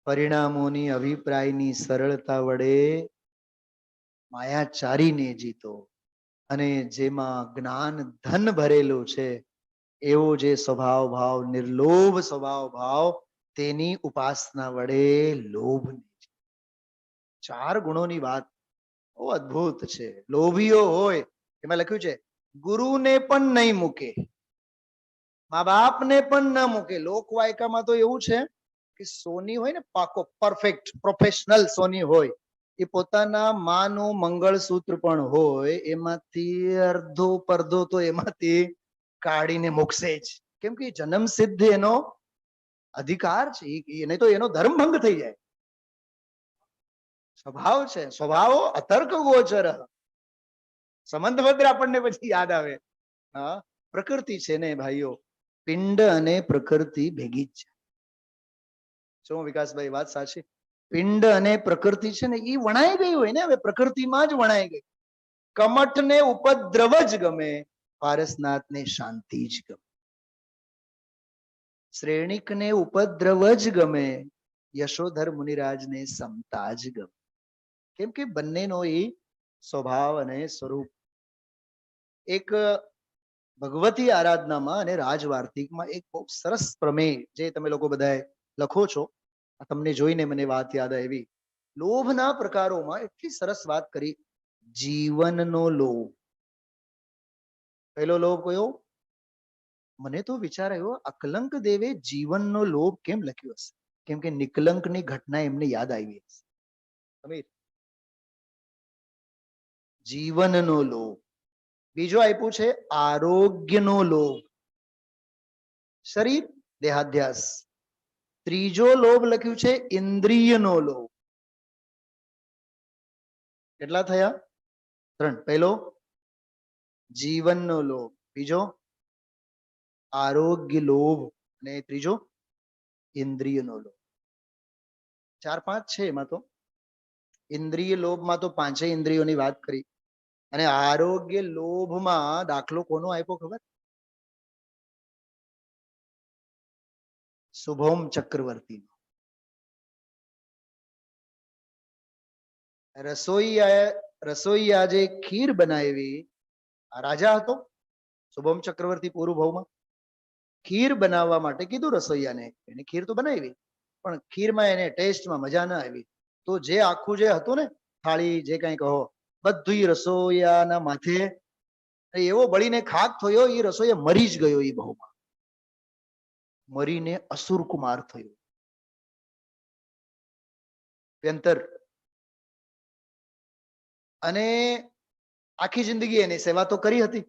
પરિણામોની અભિપ્રાયની સરળતા વડે માયાચારીને જીતો, અને જેમાં જ્ઞાન ધન ભરેલું છે એવો જે સ્વભાવ ભાવ, નિર્લોભ સ્વભાવ ભાવ, તેની ઉપાસના વડે લોભ. 4 ગુણોની વાત બહુ અદ્ભુત છે. લોભીઓ હોય એમાં લખ્યું છે ગુરુને પણ નહીં મૂકે, મા બાપને પણ ન મૂકે. લોકવાયકામાં તો એવું છે કે સોની હોય ને, પાકો પરફેક્ટ પ્રોફેશનલ સોની હોય, એ પોતાના માનું મંગળસૂત્ર પણ હોય એમાંથી અડધો પડધો તો એમાંથી કાઢીને મૂકશે જ. કેમ કે જન્મ સિદ્ધ એનો અધિકાર છે, નહીં તો એનો ધર્મ ભંગ થઈ જાય. સ્વભાવ છે. સ્વભાવો અતર્ક ગોચર. સંબંધભદ્ર આપણને પછી યાદ આવે. પ્રકૃતિ છે ને ભાઈઓ, પિંડ અને પ્રકૃતિ ભેગી જ છે. શું વિકાસભાઈ વાત સાચી? પિંડ અને પ્રકૃતિ છે ને એ વણાઈ ગઈ હોય ને, હવે પ્રકૃતિમાં જ વણાઈ ગઈ. કમઠને ઉપદ્રવ જ ગમે, પારસનાથને શાંતિ જ ગમે. શ્રેણિકને ઉપદ્રવ જ ગમે, યશોધર મુનિરાજને સમતા જ ગમે. કેમ કે બંનેનો એ સ્વભાવ અને સ્વરૂપ. એક ભગવતી આરાધનામાં અને રાજવાર્તિકમાં એક બહુ સરસ પ્રમેય જે તમે લોકો બધા લખો છો, તમને જોઈને મને વાત યાદ આવી. લોભના પ્રકારોમાં એટલી સરસ વાત કરી. જીવનનો લોભ. પહેલો લોભ કયો? મને તો વિચાર આવ્યો, અકલંક દેવે જીવનનો લોભ કેમ લખ્યો હશે? કેમ કે નિકલંકની ઘટના એમને યાદ આવી હશે. સમીર, જીવનનો લોભ. બીજો આપ્યું છે આરોગ્યનો લોભ, શરીર દેહાધ્યાસ. ત્રીજો લોભ લખ્યું છે ઇન્દ્રિયનો લોભ. કેટલા થયા? 3. પહેલો જીવનનો લોભ, બીજો આરોગ્ય લોભ, અને ત્રીજો ઇન્દ્રિયનો લોભ. ચાર પાંચ છે એમાં તો. ઇન્દ્રિય લોભમાં તો પાંચેય ઇન્દ્રિયોની વાત કરી. અને આરોગ્ય લોભમાં દાખલો કોનો આપ્યો ખબર? શુભમ ચક્રવર્તી. રસોઈયા જે ખીર બનાવી, આ રાજા હતો શુભમ ચક્રવર્તી પૂર્વભાવમાં. ખીર બનાવવા માટે કીધું રસોઈયાને, એને ખીર તો બનાવી, પણ ખીરમાં એને ટેસ્ટમાં મજા ના આવી. તો જે આખું જે હતું ને થાળી, જે કઈ કહો, બધું રસોઈયાના માથે એવો બળીને ખાક થયો, એ રસોઈયા મરી જ ગયો. એ ભાવમાં મરીને અસુર કુમાર થયો. વ્યંતર. અને આખી જિંદગી એની સેવા તો કરી હતી.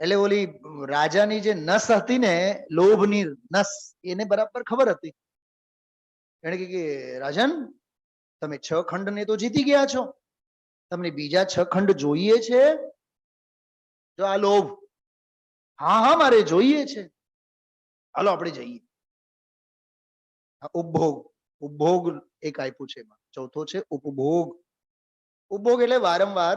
એટલે ઓલી રાજાની જે નસ હતી ને, લોભની નસ, એને બરાબર ખબર હતી. એને કે રાજન, તમે 6 ખંડ ને તો જીતી ગયા છો, તમને બીજા 6 ખંડ જોઈએ છે? જો આ લોભ. હા હા, મારે જોઈએ છે, હાલો આપણે જઈએ. ઉપભોગ. ઉપભોગ એક આપ્યું છે એમાં. ચોથો છે ઉપભોગ. ઉપભોગ એટલે વારંવાર.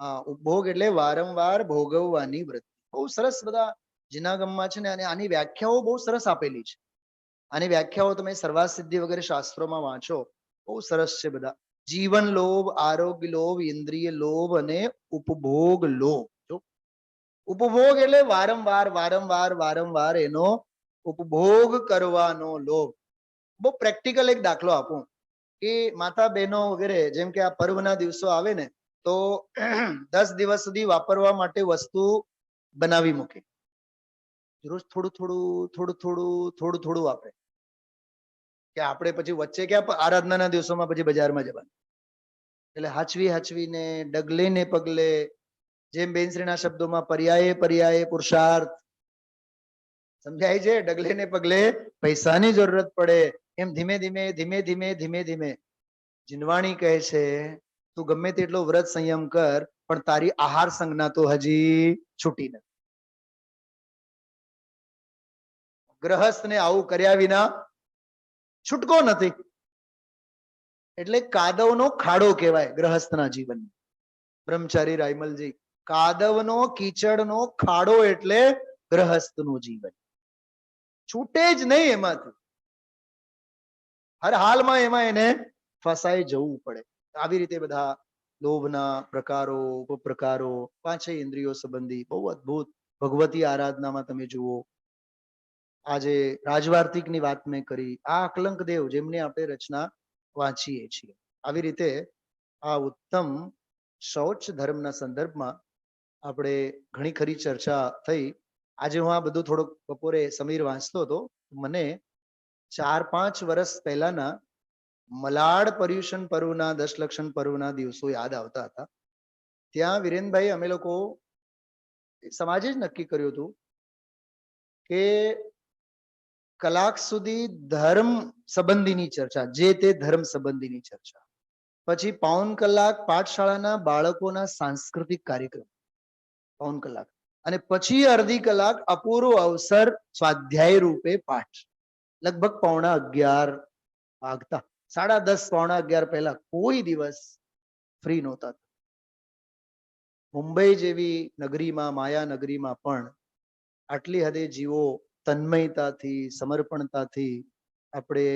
હા, ઉપભોગ એટલે વારંવાર ભોગવવાની વૃત્તિ. બહુ સરસ બધા જિનાગમમાં છે ને, અને આની વ્યાખ્યાઓ બહુ સરસ આપેલી છે. આની વ્યાખ્યાઓ તમે સર્વાસ સિદ્ધિ વગેરે શાસ્ત્રોમાં વાંચો, બહુ સરસ છે બધા. જીવન લોભ, આરોગ્ય લોભ, ઇન્દ્રિય લોભ અને ઉપભોગ લોભ. જો ઉપભોગ એટલે વારંવાર વારંવાર વારંવાર એનો ઉપભોગ કરવાનો લોભ. બહુ પ્રેક્ટિકલ એક દાખલો આપું કે માતા બહેનો વગેરે જેમ કે આ પર્વના દિવસો આવે ને, તો 10 દિવસ સુધી વાપરવા માટે વસ્તુ બનાવી મૂકે. રોજ થોડું થોડું થોડું થોડું થોડું થોડું વાપરે, કે આપણે પછી વચ્ચે ક્યાં આરાધનાના દિવસોમાં પછી બજારમાં જવાનું. એટલે હાચવી હાચવીને, ડગલે ને પગલે, જેમ બેનશ્રીના શબ્દોમાં પર્યાયે પર્યાયે પુરુષાર્થ. સમજાય છે? ડગલે ને પગલે પૈસાની જરૂરત પડે, એમ ધીમે ધીમે ધીમે ધીમે ધીમે ધીમે. જીનવાણી કહે છે, તું ગમે તેટલો વ્રત સંયમ કર, પણ તારી આહાર સંજ્ઞા તો હજી છૂટી નથી. ગ્રહસ્થને આવું કર્યા વિના છૂટકો નથી. એટલે કાદવનો ખાડો કહેવાય ગ્રહસ્થના જીવન. બ્રહ્મચારી રાયમલજી, કાદવનો કીચડનો ખાડો એટલે ગ્રહસ્થનું જીવન. છૂટે જ નહીં એમાંથી. હર હાલમાં એમાં એને ફસાઈ જવું પડે. આવી રીતે બધા લોભના પ્રકારો, ઉપપ્રકારો, પાંચેય ઇન્દ્રિયો સંબંધી બહુ અદભુત. ભગવતી આરાધનામાં તમે જુઓ, આજે રાજવાર્તિકની વાત મેં કરી, આ અકલંક દેવ જેમની આપણે રચના વાંચીએ છીએ. આવી રીતે આ ઉત્તમ શૌચ ધર્મના સંદર્ભમાં આપણે ઘણી ખરી ચર્ચા થઈ. આજે હું આ બધું થોડુંક બપોરે સમીર વાંચતો હતો, મને 4-5 વર્ષ પહેલાના મલાડ પર્યુષણ પર્વના 10 લક્ષણ પર્વના દિવસો યાદ આવતા હતા. ત્યાં વિરેનભાઈ, અમે લોકો સમાજે જ નક્કી કર્યું હતું કે કલાક સુધી ધર્મ સંબંધીની ચર્ચા, જે તે ધર્મ સંબંધીની ચર્ચા, પછી 1.25 કલાક પાઠશાળાના બાળકોના સાંસ્કૃતિક કાર્યક્રમ, 1.25 કલાક, અને પછી અડધી કલાક અપૂરો અવસર સ્વાધ્યાય રૂપે પાઠ. લગભગ 11:15 વાગતા. 10:30 11:15 પહેલા કોઈ દિવસ ફ્રી નહોતા. મુંબઈ જેવી નગરીમાં, માયા નગરીમાં પણ આટલી હદે જીવો તન્મયતાથી, સમર્પણતાથી આપણે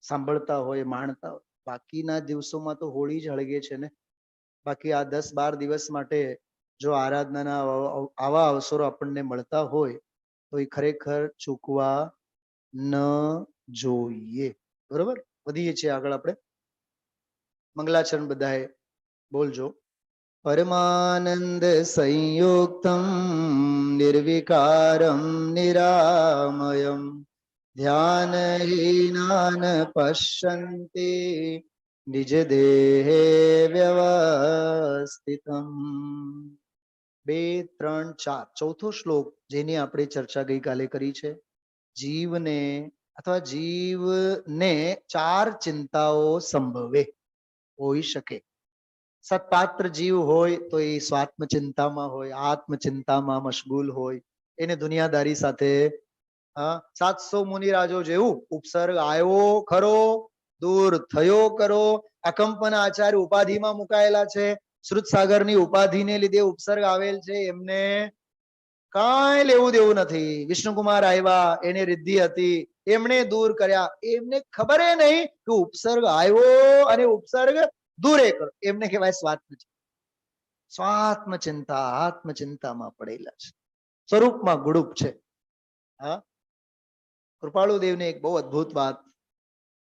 સાંભળતા હોય, માણતા હોય. બાકીના દિવસોમાં તો હોળી જ હળગે છે ને. બાકી આ 10-12 દિવસ માટે જો આરાધનાના આવા અવસરો આપણને મળતા હોય તો એ ખરેખર ચૂકવા ન જોઈએ. બરોબર? વધીએ છીએ આગળ આપણે. મંગલાચરણ બધાએ બોલજો. પરમાનંદ સંયુક્તમ નિર્વિકારમ નિરામયમ ધ્યાનહીનાન પશ્યન્તિ નિજ દેહે વ્યવસ્થિતમ. 2, 3, 4 ચોથો શ્લોક જેની આપણે ચર્ચા ગઈકાલે કરી છે. જીવને અથવા જીવને 4 ચિંતાઓ સંભવે હોઈ શકે. સત્પાત્ર જીવ હોય તો એ સ્વાત્મ ચિંતામાં હોય, આત્મચિંતામાં મશગુલ હોય, એને દુનિયાદારી સાથે 700 મુનિરાજો જેવું ઉપસર્ગ આવ્યો ખરો, દૂર થયો કરો. અકંપન આચાર્ય ઉપાધિમાં મુકાયેલા છે, શ્રુતસાગરની ઉપાધિને લીધે ઉપસર્ગ આવેલ છે, એમને કાંઈ લેવું દેવું નથી. વિષ્ણુકુમાર આવ્યા, એને રિદ્ધિ હતી, એમણે દૂર કર્યા. એમને ખબર નહીં કે ઉપસર્ગ આવ્યો અને ઉપસર્ગ દૂરે કરો, એમને કહેવાય સ્વાત્મચિંતા. સ્વાત્મચિંતા આત્મચિંતામાં પડેલા છે, સ્વરૂપમાં ગુડુપ છે. હા, કૃપાળુ દેવને એક બહુ અદ્ભુત વાત,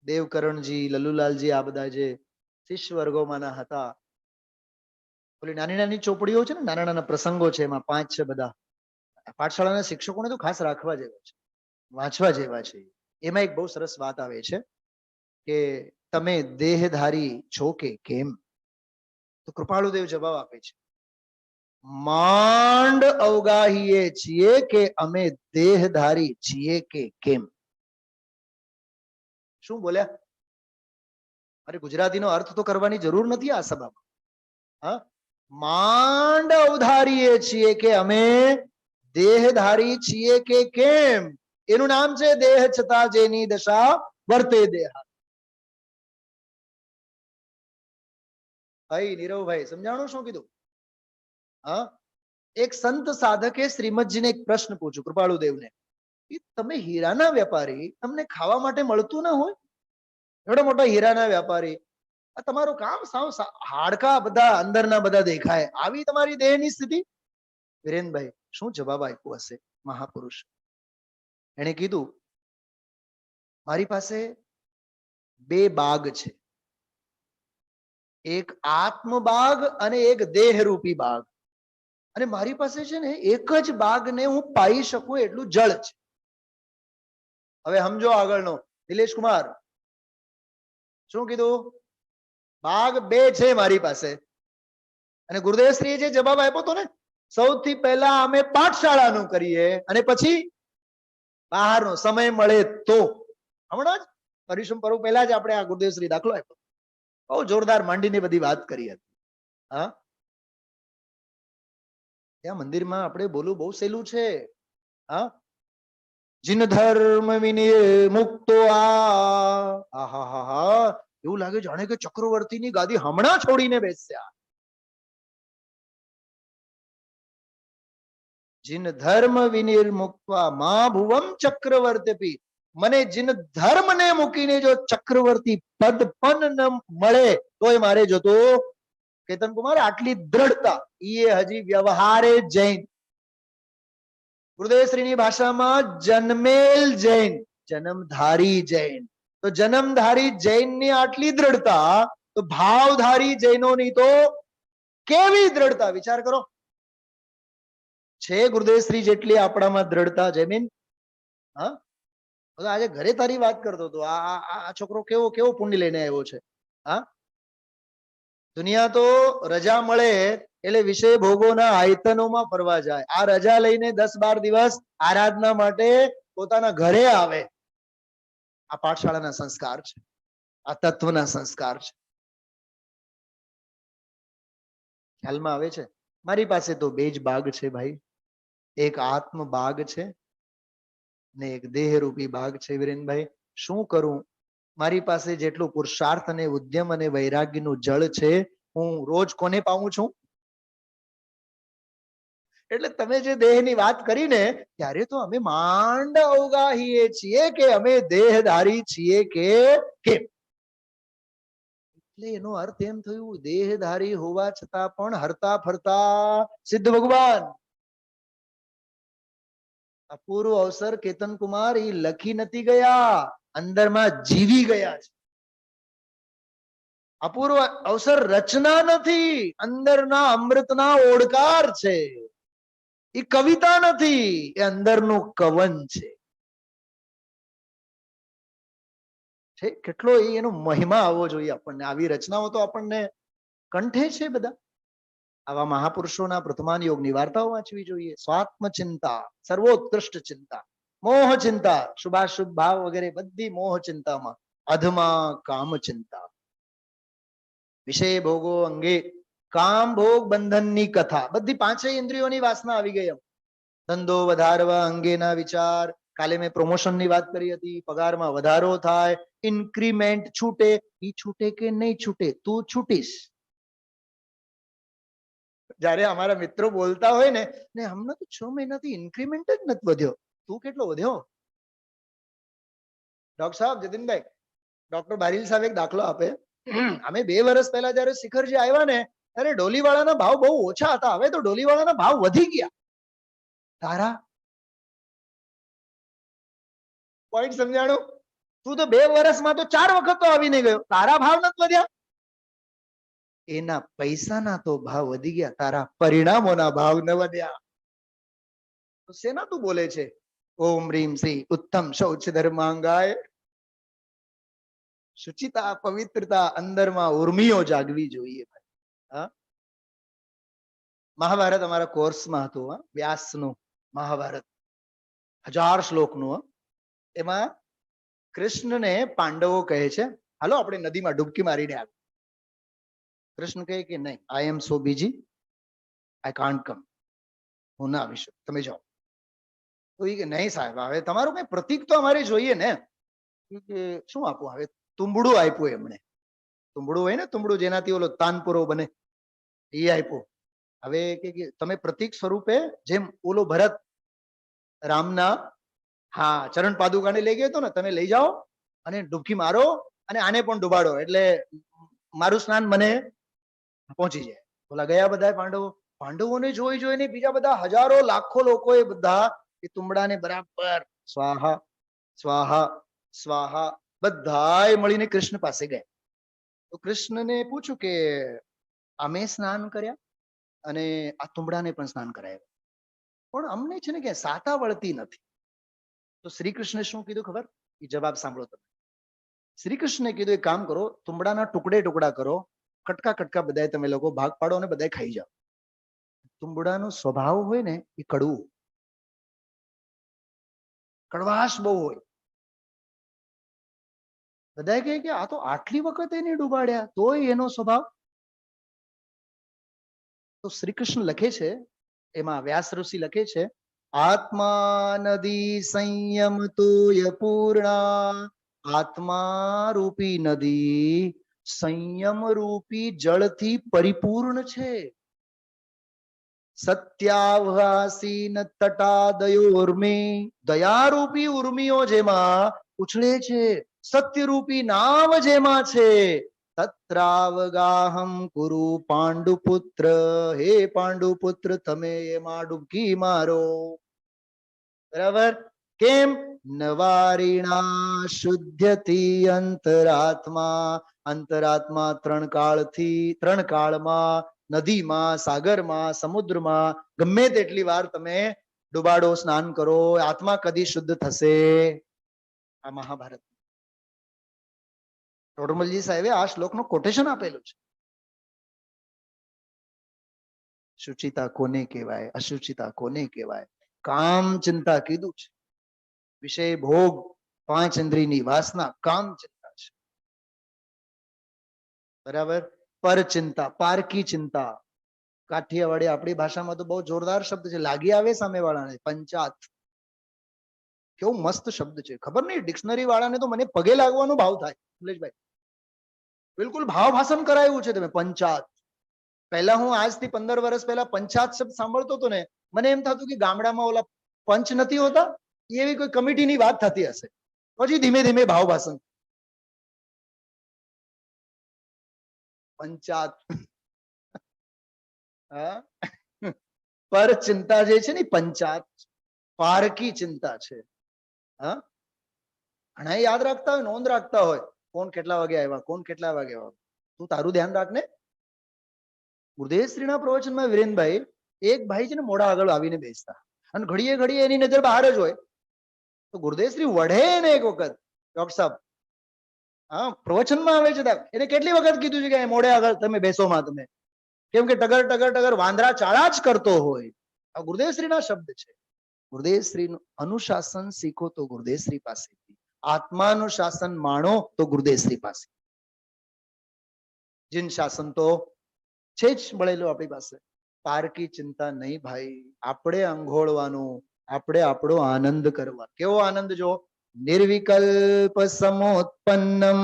દેવકરણજી, લલ્લુલાલજી, આ બધા જે શિષ્ય વર્ગોમાંના હતા, ઓલી નાની નાની ચોપડીઓ છે ને, નાના નાના પ્રસંગો છે, એમાં 5 છે બધા. પાઠશાળાના શિક્ષકોને તો ખાસ રાખવા જેવા છે, વાંચવા જેવા છે. એમાં એક બહુ સરસ વાત આવે છે કે તમે દેહધારી છો કે કેમ? તો કૃપાળુદેવ જવાબ આપે છે, માંડ અવગાહીએ છીએ કે અમે દેહધારી છીએ કે કેમ. શું બોલ્યા? અરે ગુજરાતીનો અર્થ તો કરવાની જરૂર નથી આ સભામાં. હા, માંડ અવધારીએ છીએ કે અમે દેહધારી છીએ કે કેમ. એનું નામ છે દેહ છતાં જેની દશા વર્તે દેહા. ભાઈ નીરવભાઈ, સમજાણું શું કીધું? હા, એક સંત સાધકે શ્રીમદજીને એક પ્રશ્ન પૂછ્યો કૃપાળુદેવને, તમે હીરાના વેપારી, તમને ખાવા માટે મળતું ના હોય, એવડા મોટા હીરાના વેપારી, આ તમારું કામ સાવ હાડકા બધા અંદરના બધા દેખાય, આવી તમારી દેહની સ્થિતિ. વિરેનભાઈ શું જવાબ આપ્યો હશે મહાપુરુષ? એને કીધું, મારી પાસે 2 બાગ છે, એક આત્મ બાગ અને એક દેહરૂપી બાગ. અને મારી પાસે છે ને એક જ બાગને હું પાઈ શકું એટલું જળ છે. હવે સમજો આગળનો. નિલેશ કુમાર શું કીધું? બાગ 2 છે મારી પાસે. અને ગુરુદેવશ્રીએ જે જવાબ આપ્યો હતો ને, સૌથી પહેલા અમે પાઠશાળાનું કરીએ અને પછી બહારનો સમય મળે તો. હમણાં જ પરિશ્રમ પરુ પહેલા જ આપણે આ ગુરુદેવશ્રી દાખલો આપ્યો, બહુ જોરદાર માંડીને બધી વાત કરી હતી. હા, ત્યાં મંદિરમાં આપણે બોલવું બહુ સહેલું છે. હા, જીન ધર્મ વિનિર્મુક્તો આ, એવું લાગે જાણે કે ચક્રવર્તીની ગાદી હમણાં છોડીને બેસ્યા. જીન ધર્મ વિનિર્મુક્ત્વા મા ભુવમ ચક્રવર્તી. મને જીન ધર્મને મૂકીને જો ચક્રવર્તી પદ પણ ન મળે તોય મારે જતો. કેતન કુમાર, આટલી દ્રઢતા એ હજી વ્યવહારે જૈન. ગુરુદેવશ્રીની ભાષામાં જન્મેલ જૈન, જન્મધારી જૈન. તો જન્મધારી જૈનની આટલી દ્રઢતા, તો ભાવધારી જૈનોની તો કેવી દ્રઢતા વિચાર કરો. છે ગુરુદેવશ્રી જેટલી આપણામાં દ્રઢતા જમીન. હા, આજે ઘરે તારી વાત કરતો હતો, આ છોકરો કેવો કેવો પુણ્ય લઈને આવ્યો છે. હા, દુનિયા તો રજા મળે એટલે વિષય ભોગોના આયતનોમાં ફરવા જાય. આ રજા લઈને 10-12 દિવસ આરાધના માટે પોતાના ઘરે આવે. આ પાઠશાળાના સંસ્કાર છે, આ તત્વના સંસ્કાર છે. ખ્યાલમાં આવે છે? મારી પાસે તો 2 જ બાગ છે ભાઈ, એક આત્મ બાગ છે ને એક દેહરૂપી બાગ છે. વિરેનભાઈ શું કરું? મારી પાસે જેટલું પુરુષાર્થ અને ઉદ્યમ અને વૈરાગ્યનું જળ છે, હું રોજ કોને પાઉં છું? એટલે તમે જે દેહની વાત કરીને ત્યારે તો અમે માંડ અવગાહીએ છીએ કે અમે દેહધારી છીએ કે કેમ. એટલે એનો અર્થ એમ થયું, દેહધારી હોવા છતાં પણ હરતા ફરતા સિદ્ધ ભગવાન. અપૂર્વ અવસર કેતન કુમાર એ લખી નથી ગયા, અંદરમાં જીવી ગયા છે. અપૂર્વ અવસર રચના નથી, અંદરના અમૃતના ઓડકાર છે. એ કવિતા નથી, એ અંદરનું કવન છે. કેટલો એનો મહિમા આવવો જોઈએ આપણને. આવી રચનાઓ તો આપણને કંઠે છે બધા. આવા મહાપુરુષોના પ્રથમાન યોગની વાર્તાઓ વાંચવી જોઈએ. સ્વાત્મ ચિંતા સર્વોત્કૃષ્ટ ચિંતા, મોહ ચિંતા શુભાશુભ ભાવ વગેરે બધી મોહ ચિંતામાં અધમા કામ ચિંતા. વિષય ભોગો અંગે કામ ભોગ બંધનની કથા, બધી 5 ઇન્દ્રિયોની વાસના આવી ગઈ. ધંધો વધારવા અંગેના વિચાર, કાલે મેં પ્રમોશનની વાત કરી હતી, પગારમાં વધારો થાય, ઇન્ક્રીમેન્ટ છૂટે, ઈ છૂટે કે નહીં છૂટે, તું છૂટીશ. જ્યારે અમારા મિત્રો બોલતા હોય ને હમણાં તો 6 મહિનાથી ઇન્ક્રીમેન્ટ જ નથી વધ્યો, તું કેટલો વધ્યો? ડોક્ટર સાહેબ, જતીનભાઈ, ડોક્ટર બારીલ સાહેબ એક દાખલો આપે, અમે 2 વર્ષ પહેલા જયારે શિખરજી આવ્યા ને ત્યારે ડોલીવાળાના ભાવ બહુ ઓછા હતા, હવે તો ડોલીવાળાના ભાવ વધી ગયા. તારા પોઈન્ટ સમજાણું? તું તો 2 વર્ષમાં તો 4 વખત તો આવીને ગયો, તારા ભાવ નથી વધ્યા. એના પૈસાના તો ભાવ વધી ગયા, તારા પરિણામોના ભાવ ન વધ્યા. તો શેના તું બોલે છે? ઓમ રીમ શ્રી ઉત્તમ શૌચ ધર્માંગાય. શુચિતા, પવિત્રતા અંદરમાં ઉર્મિઓ જાગવી જોઈએ. હા, મહાભારત અમારા કોર્સમાં હતું, વ્યાસનું મહાભારત 1000 શ્લોકનું. એમાં કૃષ્ણને પાંડવો કહે છે હાલો આપણે નદીમાં ડૂબકી મારીને આવે. કૃષ્ણ કહે કે નહીં, આઈ એમ સો બીજી, આઈ કાન્ટ કમ, હું ના આવી શકું, તમે જાઓ. તો એ કે નહીં સાહેબ, હવે તમારું કઈ પ્રતીક તો અમારે જોઈએ ને. કે શું આપવું? હવે તુંબડું આપ્યું એમણે. તુંબડું હોય ને, તુંબડું જેનાથી ઓલો તાનપુરો બને, એ આપ્યું. હવે કે તમે પ્રતીક સ્વરૂપે જેમ ઓલો ભરત રામના ચરણ પાદુકાને લઈ ગયો હતો ને, તમે લઈ જાઓ અને ડૂબકી મારો અને આને પણ ડુબાડો, એટલે મારું સ્નાન મને પહોંચી જાય. બોલા ગયા બધા પાંડવોને જોઈને બીજા બધા હજારો લાખો લોકોએ બધા એ તુંબડાને બરાબર સ્વાહા સ્વાહા સ્વાહા બધાએ મળીને કૃષ્ણ પાસે ગયા. તો કૃષ્ણને પૂછ્યું કે અમે સ્નાન કર્યા અને આ તુંબડાને પણ સ્નાન કરાયા, પણ અમને છે ને કે સાતા વળતી નથી. તો શ્રી કૃષ્ણે શું કીધું ખબર? એ જવાબ સાંભળો તમે. શ્રી કૃષ્ણે કીધું એક કામ કરો, તુંબડાના ટુકડા કરો, કટકા કટકા બધાય તમે લોકો ભાગ પાડો અને બધાય ખાઈ જાઓ. તુંબડાનો સ્વભાવ હોય ને એ કડવું, કડવાશ બહુ હોય. બધા કહે કે આ તો આટલી વખત એને ડૂબાડ્યા તોય એનો સ્વભાવ. તો શ્રી કૃષ્ણ લખે છે એમાં, વ્યાસ ઋષિ લખે છે, આત્મા નદી સંયમ તોય પૂર્ણા, આત્મા રૂપી નદી સંયમ રૂપી જળથી પરિપૂર્ણ છે. સત્યાભાસીન તટાદયોર્મે, દયારૂપી ઉર્મિઓ જેમાં ઉછળે છે, સત્યરૂપી નાવ જેમાં છે. તત્રાવગાહમ કુરુ પાંડુપુત્ર, હે પાંડુપુત્ર તમે એમાં ડૂબકી મારો. બરાબર? કેમ? નવારીણા શુદ્ધતી અંતરાત્મા, અંતરાત્મા 3 કાળમાં નદીમાં, સાગરમાં, સમુદ્રમાં ગમે તેટલી વાર તમે ડુબાડો, સ્નાન કરો, આત્મા કદી શુદ્ધ થશે? આ મહાભારત ટોડરમલજી સાહેબે આ શ્લોકનું કોટેશન આપેલું છે. શુચિતા કોને કહેવાય, અશુચિતા કોને કહેવાય? કામ ચિંતા કીધું છે. વિષય ભોગ, 5 ઇન્દ્રિયની વાસના કામ ચિંતા છે. બરાબર? પર ચિંતા, પારકી ચિંતા. કાઠિયાવાડી આપણી ભાષામાં તો બહુ જોરદાર શબ્દ છે, લાગી આવે સામે વાળાને. પંચાત, કેવું મસ્ત શબ્દ છે. ખબર નહીં, ડિક્શનરી વાળાને તો મને પગે લાગવાનો ભાવ થાય. નિલેશભાઈ, બિલકુલ ભાવ ભાષણ કરાયું છે તમે. પંચાત. પહેલા હું આજથી 15 વર્ષ પહેલા પંચાત શબ્દ સાંભળતો હતો ને, મને એમ થતું કે ગામડામાં ઓલા પંચ નથી હોતા, એવી કોઈ કમિટીની વાત થતી હશે. પછી ધીમે ધીમે ભાવ ભાષણ. પંચાત. પર ચિંતા જે છે ને પંચાત, પારકી ચિંતા છે. ઘણા યાદ રાખતા હોય, નોંધ રાખતા હોય, કોણ કેટલા વાગે આવ્યા, કોણ કેટલા વાગે આવ્યા. તું તારું ધ્યાન રાખને. ગુરુદેવશ્રીના પ્રવચનમાં વિરેનભાઈ, એક ભાઈ છે ને મોડા આગળ આવીને બેસતા અને ઘડીએ એની નજર બહાર જ હોય. તો ગુરુદેવશ્રી વઢે ને એક વખત, ડોક્ટર સાહેબ પ્રવચનમાં આવે છે, એને કેટલી વખત કીધું છે કે મોડે આગળ તમે બેસોમાં તમે, કેમ કે ટગર ટગર ટગર વાંદરા ચાળા જ કરતો હોય. આ ગુરુદેવશ્રીના શબ્દ છે. ગુરુદેવશ્રીનું અનુશાસન શીખો તો ગુરુદેવશ્રી પાસેથી, આત્માનું શાસન માણો તો ગુરુદેવશ્રી પાસે. જીન શાસન તો છે જ મળેલું આપણી પાસે. પારકી ચિંતા નહીં ભાઈ, આપણે અંઘોળવાનું, આપણે આપણો આનંદ કરવા. કેવો આનંદ? જો નિર્વિકલ્પ સમોત્પન્નમ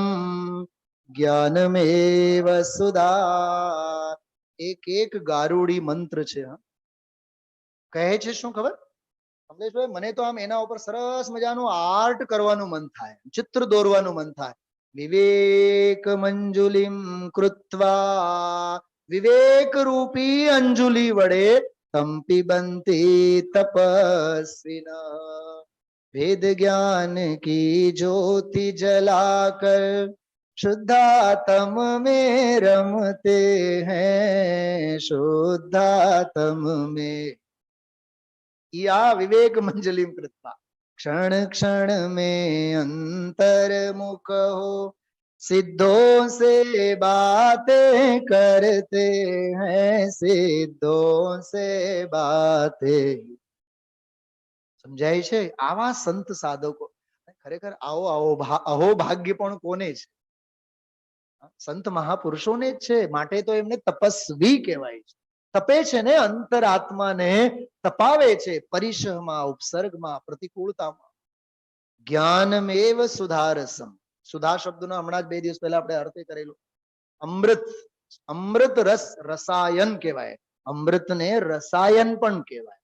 જ્ઞાનમેવ સુધા. એક એક ગારુડી મંત્ર છે. કહે છે શું ખબર કમલેશભાઈ? મને તો આમ એના ઉપર સરસ મજાનું આર્ટ કરવાનું મન થાય, ચિત્ર દોરવાનું મન થાય. વિવેક મંજુલિમ કૃત્વા, વિવેક રૂપી અંજુલી વડે તંપી બનતી તપસ્વિના, વેદ જ્ઞાન કી જ્યોતિ જલાકર शुद्धात्म में रमते हैं, शुद्धात्म में. या विवेक मंजलिम कृत्वा क्षण क्षण में अंतर्मुख हो, सिद्धों से बातें करते हैं, सिद्धों से बातें. સમજાય છે? આવા સંત સાધકો ખરેખર આવો અહો ભાગ્ય પણ કોને છે? સંત મહાપુરુષોને જ છે. માટે તો એમને તપસ્વી કહેવાય છે. તપે છે ને, અંતરાત્માને તપાવે છે, પરિસહમાં, ઉપસર્ગમાં, પ્રતિકૂળતામાં. જ્ઞાનમેવ સુધારસમ. સુધા શબ્દનો હમણાં જ 2 દિવસ પહેલા આપણે અર્થ કરેલો. અમૃત, અમૃત રસ, રસાયન કહેવાય. અમૃતને રસાયન પણ કહેવાય.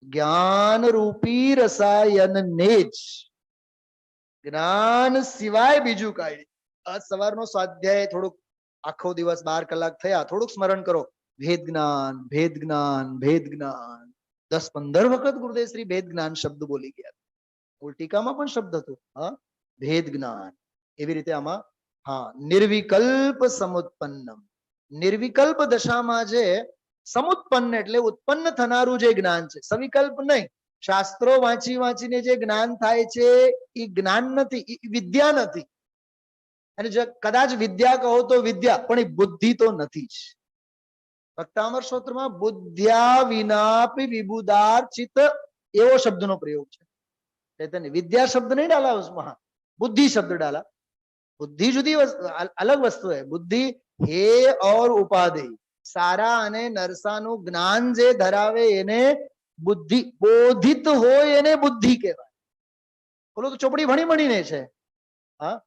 જ્ઞાન રૂપી રસાયનને જ, જ્ઞાન સિવાય બીજું કાંઈ. આજ સવારનો સ્વાધ્યાય થોડુંક, આખો દિવસ 12 કલાક થયા, થોડુંક સ્મરણ કરો. ભેદ જ્ઞાન, ભેદ જ્ઞાન, ભેદ જ્ઞાન. 10-15 વખત ગુરુદેવ શ્રી ભેદ જ્ઞાન શબ્દ બોલી ગયા. મૂળ ટીકામાં પણ શબ્દ હતો, હા, ભેદ જ્ઞાન. એવી રીતે આમાં હા, નિર્વિકલ્પ સમુત્પન્નમ. નિર્વિકલ્પ દશામાં જે સમુત્પન્ન એટલે ઉત્પન્ન થનારું જે જ્ઞાન છે, સવિકલ્પ નહીં. શાસ્ત્રો વાંચી વાંચીને જે જ્ઞાન થાય છે એ જ્ઞાન નથી, એ વિદ્યા નથી. અને કદાચ વિદ્યા કહો તો વિદ્યા, પણ એ બુદ્ધિ તો નથી જ. ભક્તામર સ્તોત્રમાં બુદ્ધ્યા વિનાપી વિબુધાર ચિત્ત એવો શબ્દનો પ્રયોગ છે. चैतन्य विद्या शब्द नहीं डाला उसमें, बुद्धि शब्द डाला. बुद्धि जुदी अलग वस्तु है. बुद्धि हे और उपाधि, सारा અને નરસાનું જ્ઞાન જે ધરાવે એને બુદ્ધિ, બોધિત હોય એને બુદ્ધિ કહેવાય. બોલો તો ચોપડી ભણી ભણીને છે. હા,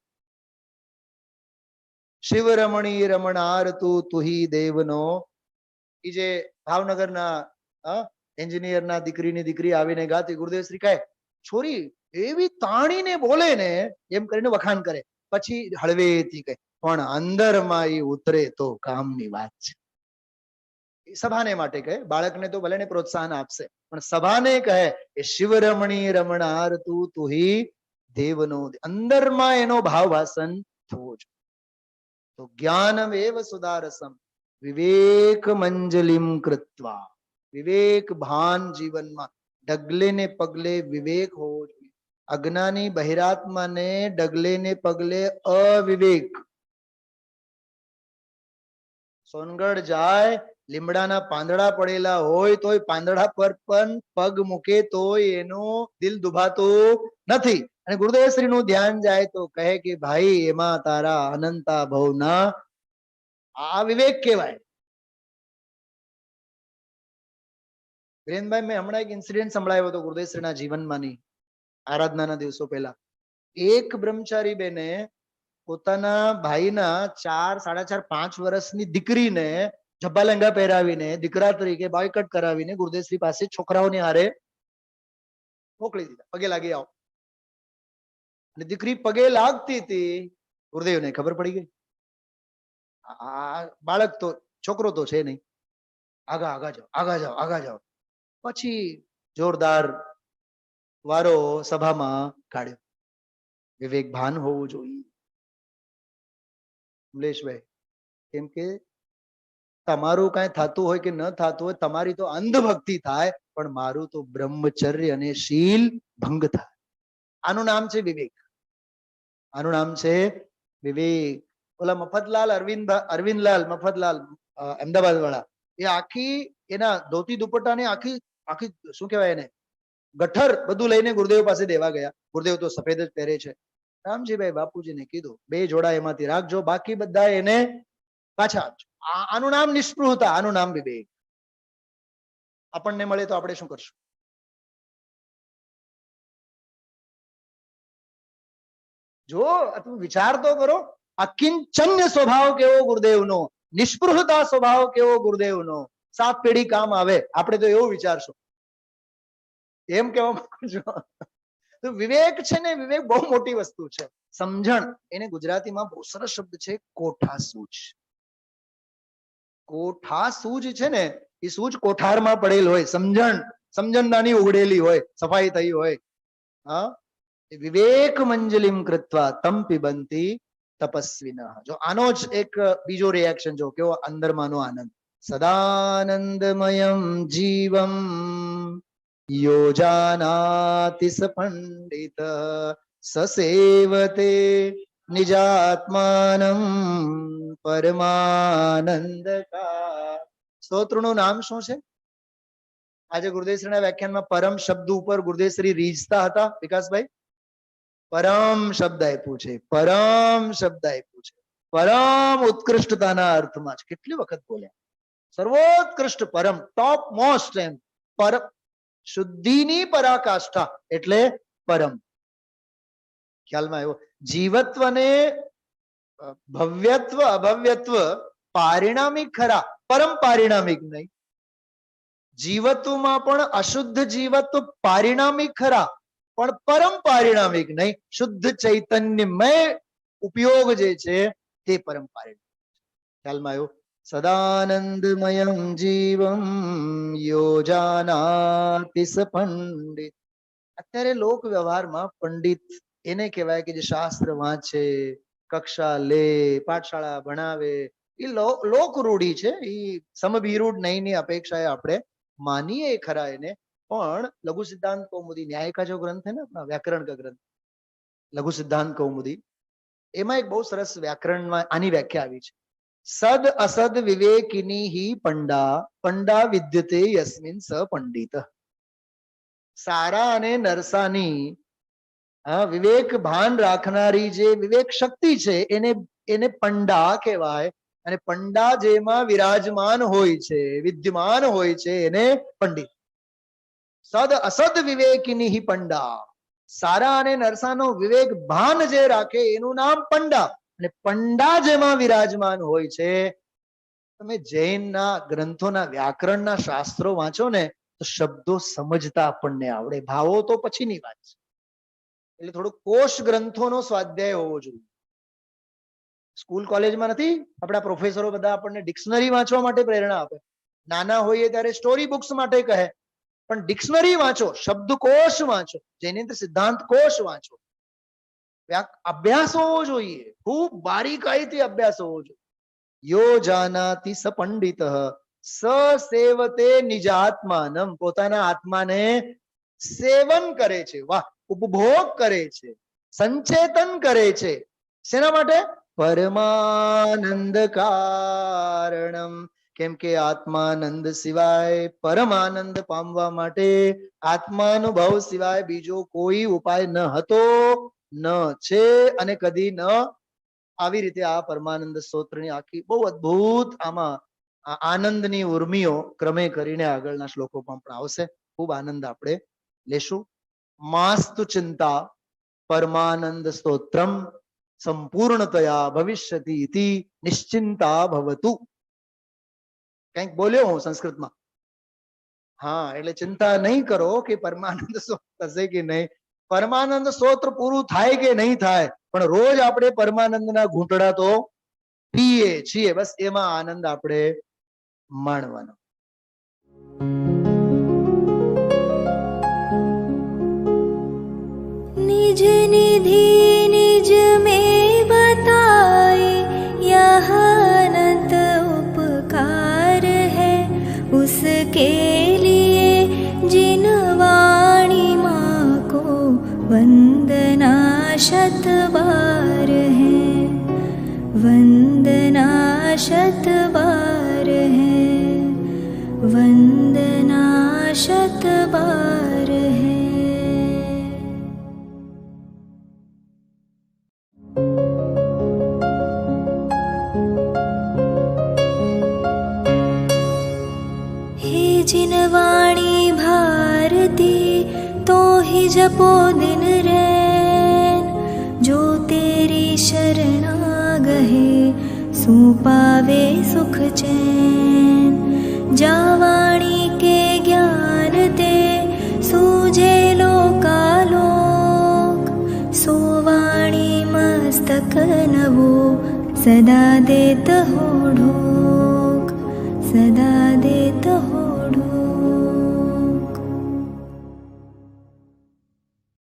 શિવ રમણી રમણાર તું તુહી દેવનો. એ જે ભાવનગરના એન્જિનિયરના દીકરીની દીકરી આવીને ગાતી, ગુરુદેવ શ્રી કહે છોરી એવી તાણીને બોલે ને, એમ કરીને વખાણ કરે. પછી હળવેથી કહે પણ અંદરમાં એ ઉતરે તો કામની વાત છે. સભાને માટે કહે, બાળકને તો ભલે ને પ્રોત્સાહન આપશે, પણ સભાને કહે એ શિવ રમણી રમણાર તું તુહી દેવનો. અંદરમાં એનો ભાવ ભાષણ થવો જોઈએ. તો જ્ઞાનમેવ સુધારસમ વિવેક મંજલિમ કૃત્વા. વિવેક ભાન જીવનમાં ડગલે ને પગલે વિવેક હોવો જોઈએ. અજ્ઞાની બહિરાત્માને ડગલે ને પગલે અવિવેક. સોનગઢ જાય, લીમડાના પાંદડા પડેલા હોય તોય પાંદડા પર પણ પગ મૂકે તોય એનું દિલ દુભાતું નથી. અને ગુરુદેવ શ્રી નું ધ્યાન જાય તો કહે કે ભાઈ એમાં તારા અનંતા ભવના આ વિવેક કહેવાય. વિરેનભાઈ, મેં હમણાં એક ઇન્સિડન્ટ સંભળાયો હતો ગુરુદેવ શ્રીના જીવનમાંની, આરાધનાના દિવસો પહેલા. એક બ્રહ્મચારી બેને પોતાના ભાઈના 4, 4.5, 5 વર્ષની દીકરીને જબ્બા લેંગા પહેરાવીને દીકરા તરીકે બોયકટ કરાવીને ગુરુદેવશ્રી પાસે છોકરાઓની હારે મોકલી દીધા. પગે લાગી આવો. અને દીકરી પગે લાગતી હતી, ગુરુદેવને ખબર પડી ગઈ આ બાળક તો, છોકરો તો છે નહીં, આગા આગા જાઓ, આગા જાઓ, આગા જાઓ. પછી જોરદાર વારો સભામાં કાઢ્યો. વિવેક ભાન હોવું જોઈએ કમલેશભાઈ. કેમ કે તમારું કઈ થતું હોય કે ન થતું હોય, તમારી તો અંધભક્તિ થાય, પણ મારું તો બ્રહ્મચર્ય અને શીલ ભંગ થાય. આનું નામ છે વિવેક. આનું નામ છે વિવેક. ઓલા મફતલાલ અરવિંદલાલ મફતલાલ અમદાવાદ વાળા, એ આખી એના ધોતી દુપટ્ટાને આખી આખી શું કહેવાય એને ગઠર બધું લઈને ગુરુદેવ પાસે દેવા ગયા. ગુરુદેવ તો સફેદ જ પહેરે છે. રામજીભાઈ બાપુજીને કીધું 2 જોડા એમાંથી રાખજો, બાકી બધા એને પાછા આપજો. આનું નામ નિષ્પૃહતા, આનું નામ વિવેક. આપણને મળે તો આપણે શું કરશું? જો તમે વિચાર તો કરો, અકિંચન્ય સ્વભાવ કેવો ગુરુદેવનો, નિષ્પૃહતા સ્વભાવ કેવો ગુરુદેવનો, 7 પેઢી કામ આવે. આપણે તો એવું વિચારશું, એમ કેવા માંગુ છું. તો વિવેક છે ને, વિવેક બહુ મોટી વસ્તુ છે. સમજણ, એને ગુજરાતીમાં બહુ સરસ શબ્દ છે, કોઠાસૂઝ. કોઠાસૂઝ છે ને, એ સૂઝ કોઠારમાં પડેલ હોય. સમજણદાની ઉઘડેલી હોય, સફાઈ થઈ હોય. હા, વિવેક મંજલિમ કૃત્વા તમ પિબંતી તપસ્વિનઃ. જો આનો જ એક બીજો રિએક્શન જો કેવો અંદરમાંનો આનંદ. સદાનંદમયમ જીવમ યોજાનાતિ સ પંડિત સસેવતે નિજાત્માનમ પરમાનંદકા. સ્તોત્રનું નામ શું છે? આજે ગુરુદેવશ્રીના વ્યાખ્યાનમાં પરમ શબ્દ ઉપર ગુરુદેવશ્રી રીઝતા હતા. વિકાસભાઈ, પરમ શબ્દ આપ્યું છે, પરમ શબ્દ આપ્યું છે, પરમ ઉત્કૃષ્ટતાના અર્થમાં છે. કેટલી વખત બોલ્યા? સર્વોત્કૃષ્ટ, પરમ, ટોપ મોસ્ટ, એમ પરમ, શુદ્ધિની પરાકાષ્ઠા એટલે પરમ. ખ્યાલમાં આવ્યો? જીવત્વને ભવ્યત્વ અભવ્યત્વ પારિણામિક ખરા, પરમ પારિણામિક નહીં. જીવત્વમાં પણ અશુદ્ધ જીવત્વ પારિણામિક ખરા, પણ પરમ પારિણામિક નહીં. શુદ્ધ ચૈતન્યમય ઉપયોગ જે છે તે પરમ પારિણામિક. ખ્યાલમાં આવ્યો? સદાનંદમયમ જીવમ યોજાનાતિ સ પંડિત. અત્યારે લોક વ્યવહારમાં પંડિત એને કહેવાય કે જે શાસ્ત્ર વાંચે, કક્ષા લે, પાઠશાળા ભણાવે. એ લોક રૂઢી છે, એ સમભિરૂઢ નહીંની અપેક્ષાએ આપણે માનીએ ખરા એને. પણ લઘુ સિદ્ધાંત કૌમુદી, ન્યાય કા જો ગ્રંથ है ना अपना, व्याकरण का ग्रंथ लघु सिद्धांत कौमुदी, એમાં એક બહુ સરસ વ્યાકરણમાં આની વ્યાખ્યા આવી છે. સદ અસદ વિવેકિની હિ પંડા, પંડા વિદ્યતે યસ્મિન સ પંડિત. સારા અને નરસાની વિવેક ભાન રાખનારી જે વિવેક શક્તિ છે એને પંડા કહેવાય. અને પંડા જેમાં વિરાજમાન હોય છે, વિદ્યમાન હોય છે, એને પંડિત. સદ અસદ વિવેકિની હિ પંડા. સારા અને નરસાનો વિવેક ભાન જે રાખે એનું નામ પંડા. અને પંડા જેમાં વિરાજમાન હોય છે. તમે જૈનના ગ્રંથોના વ્યાકરણના શાસ્ત્રો વાંચો ને તો શબ્દો સમજતા આપણને આવડે, ભાવો તો પછીની વાત છે. એટલે થોડું કોષ ગ્રંથોનો સ્વાધ્યાય હોવો જોઈએ. સ્કૂલ કોલેજમાં નથી આપણા પ્રોફેસરો બધા આપણને ડિક્શનરી વાંચવા માટે પ્રેરણા આપે. નાના હોઈએ ત્યારે સ્ટોરી બુક્સ માટે કહે, પણ ડિક્શનરી વાંચો, શબ્દકોશ વાંચો, જૈનેન્દ્ર સિદ્ધાંત કોશ વાંચો. અભ્યાસ હોવો જોઈએ, ખૂબ બારીકાઈથી અભ્યાસ હોવો જોઈએ. યો જાનાતિ સ પંડિત સ સેવતે નિજાત્માનમ. પોતાના આત્માને સેવન કરે છે, વાહ, ઉપભોગ કરે છે, સંચેતન કરે છે. શેના માટે? પરમાનંદ કારણમ. કેમ કે આત્માનંદ સિવાય, પરમાનંદ પામવા માટે આત્માનુભવ સિવાય બીજો કોઈ ઉપાય ન હતો, ન છે અને કદી ન. આવી રીતે આ પરમાનંદ સ્તોત્રની આખી બહુ અદ્ભુત આમાં આનંદની ઉર્મિઓ ક્રમે કરીને આગળના શ્લોકોમાં પણ આવશે. ખૂબ આનંદ આપણે લેશું. માસ્તુ ચિંતા પરમાનંદ સ્તોત્રમ સંપૂર્ણતયા ભવિષ્યતિ ઇતિ નિશ્ચિંતા ભવતુ. કંઈક બોલ્યો હું સંસ્કૃતમાં. હા, એટલે ચિંતા નહીં કરો કે પરમાનંદ સ્તોત્ર થશે કે નહીં, પરમાનંદ સ્તોત્ર પૂરું થાય કે નહીં થાય, પણ રોજ આપણે પરમાનંદના ઘૂંટડા તો પીએ છીએ. બસ એમાં આનંદ આપણે માણવાનો. निज निधि निज में बताए, यह अनंत उपकार है उसके लिए जिन वाणी माँ को वंदना शत बार है, वंदना शत बार है, वंदना शत बार है. जिन वाणी भारती तो ही जपो दिन रैन, जो ते शरणागहे सुपावे सुख चैन। जावाणी के ज्ञान ते सूझे लोकालोक। सोवाणी मस्तक नवो सदा देत हो ढोक, सदा दे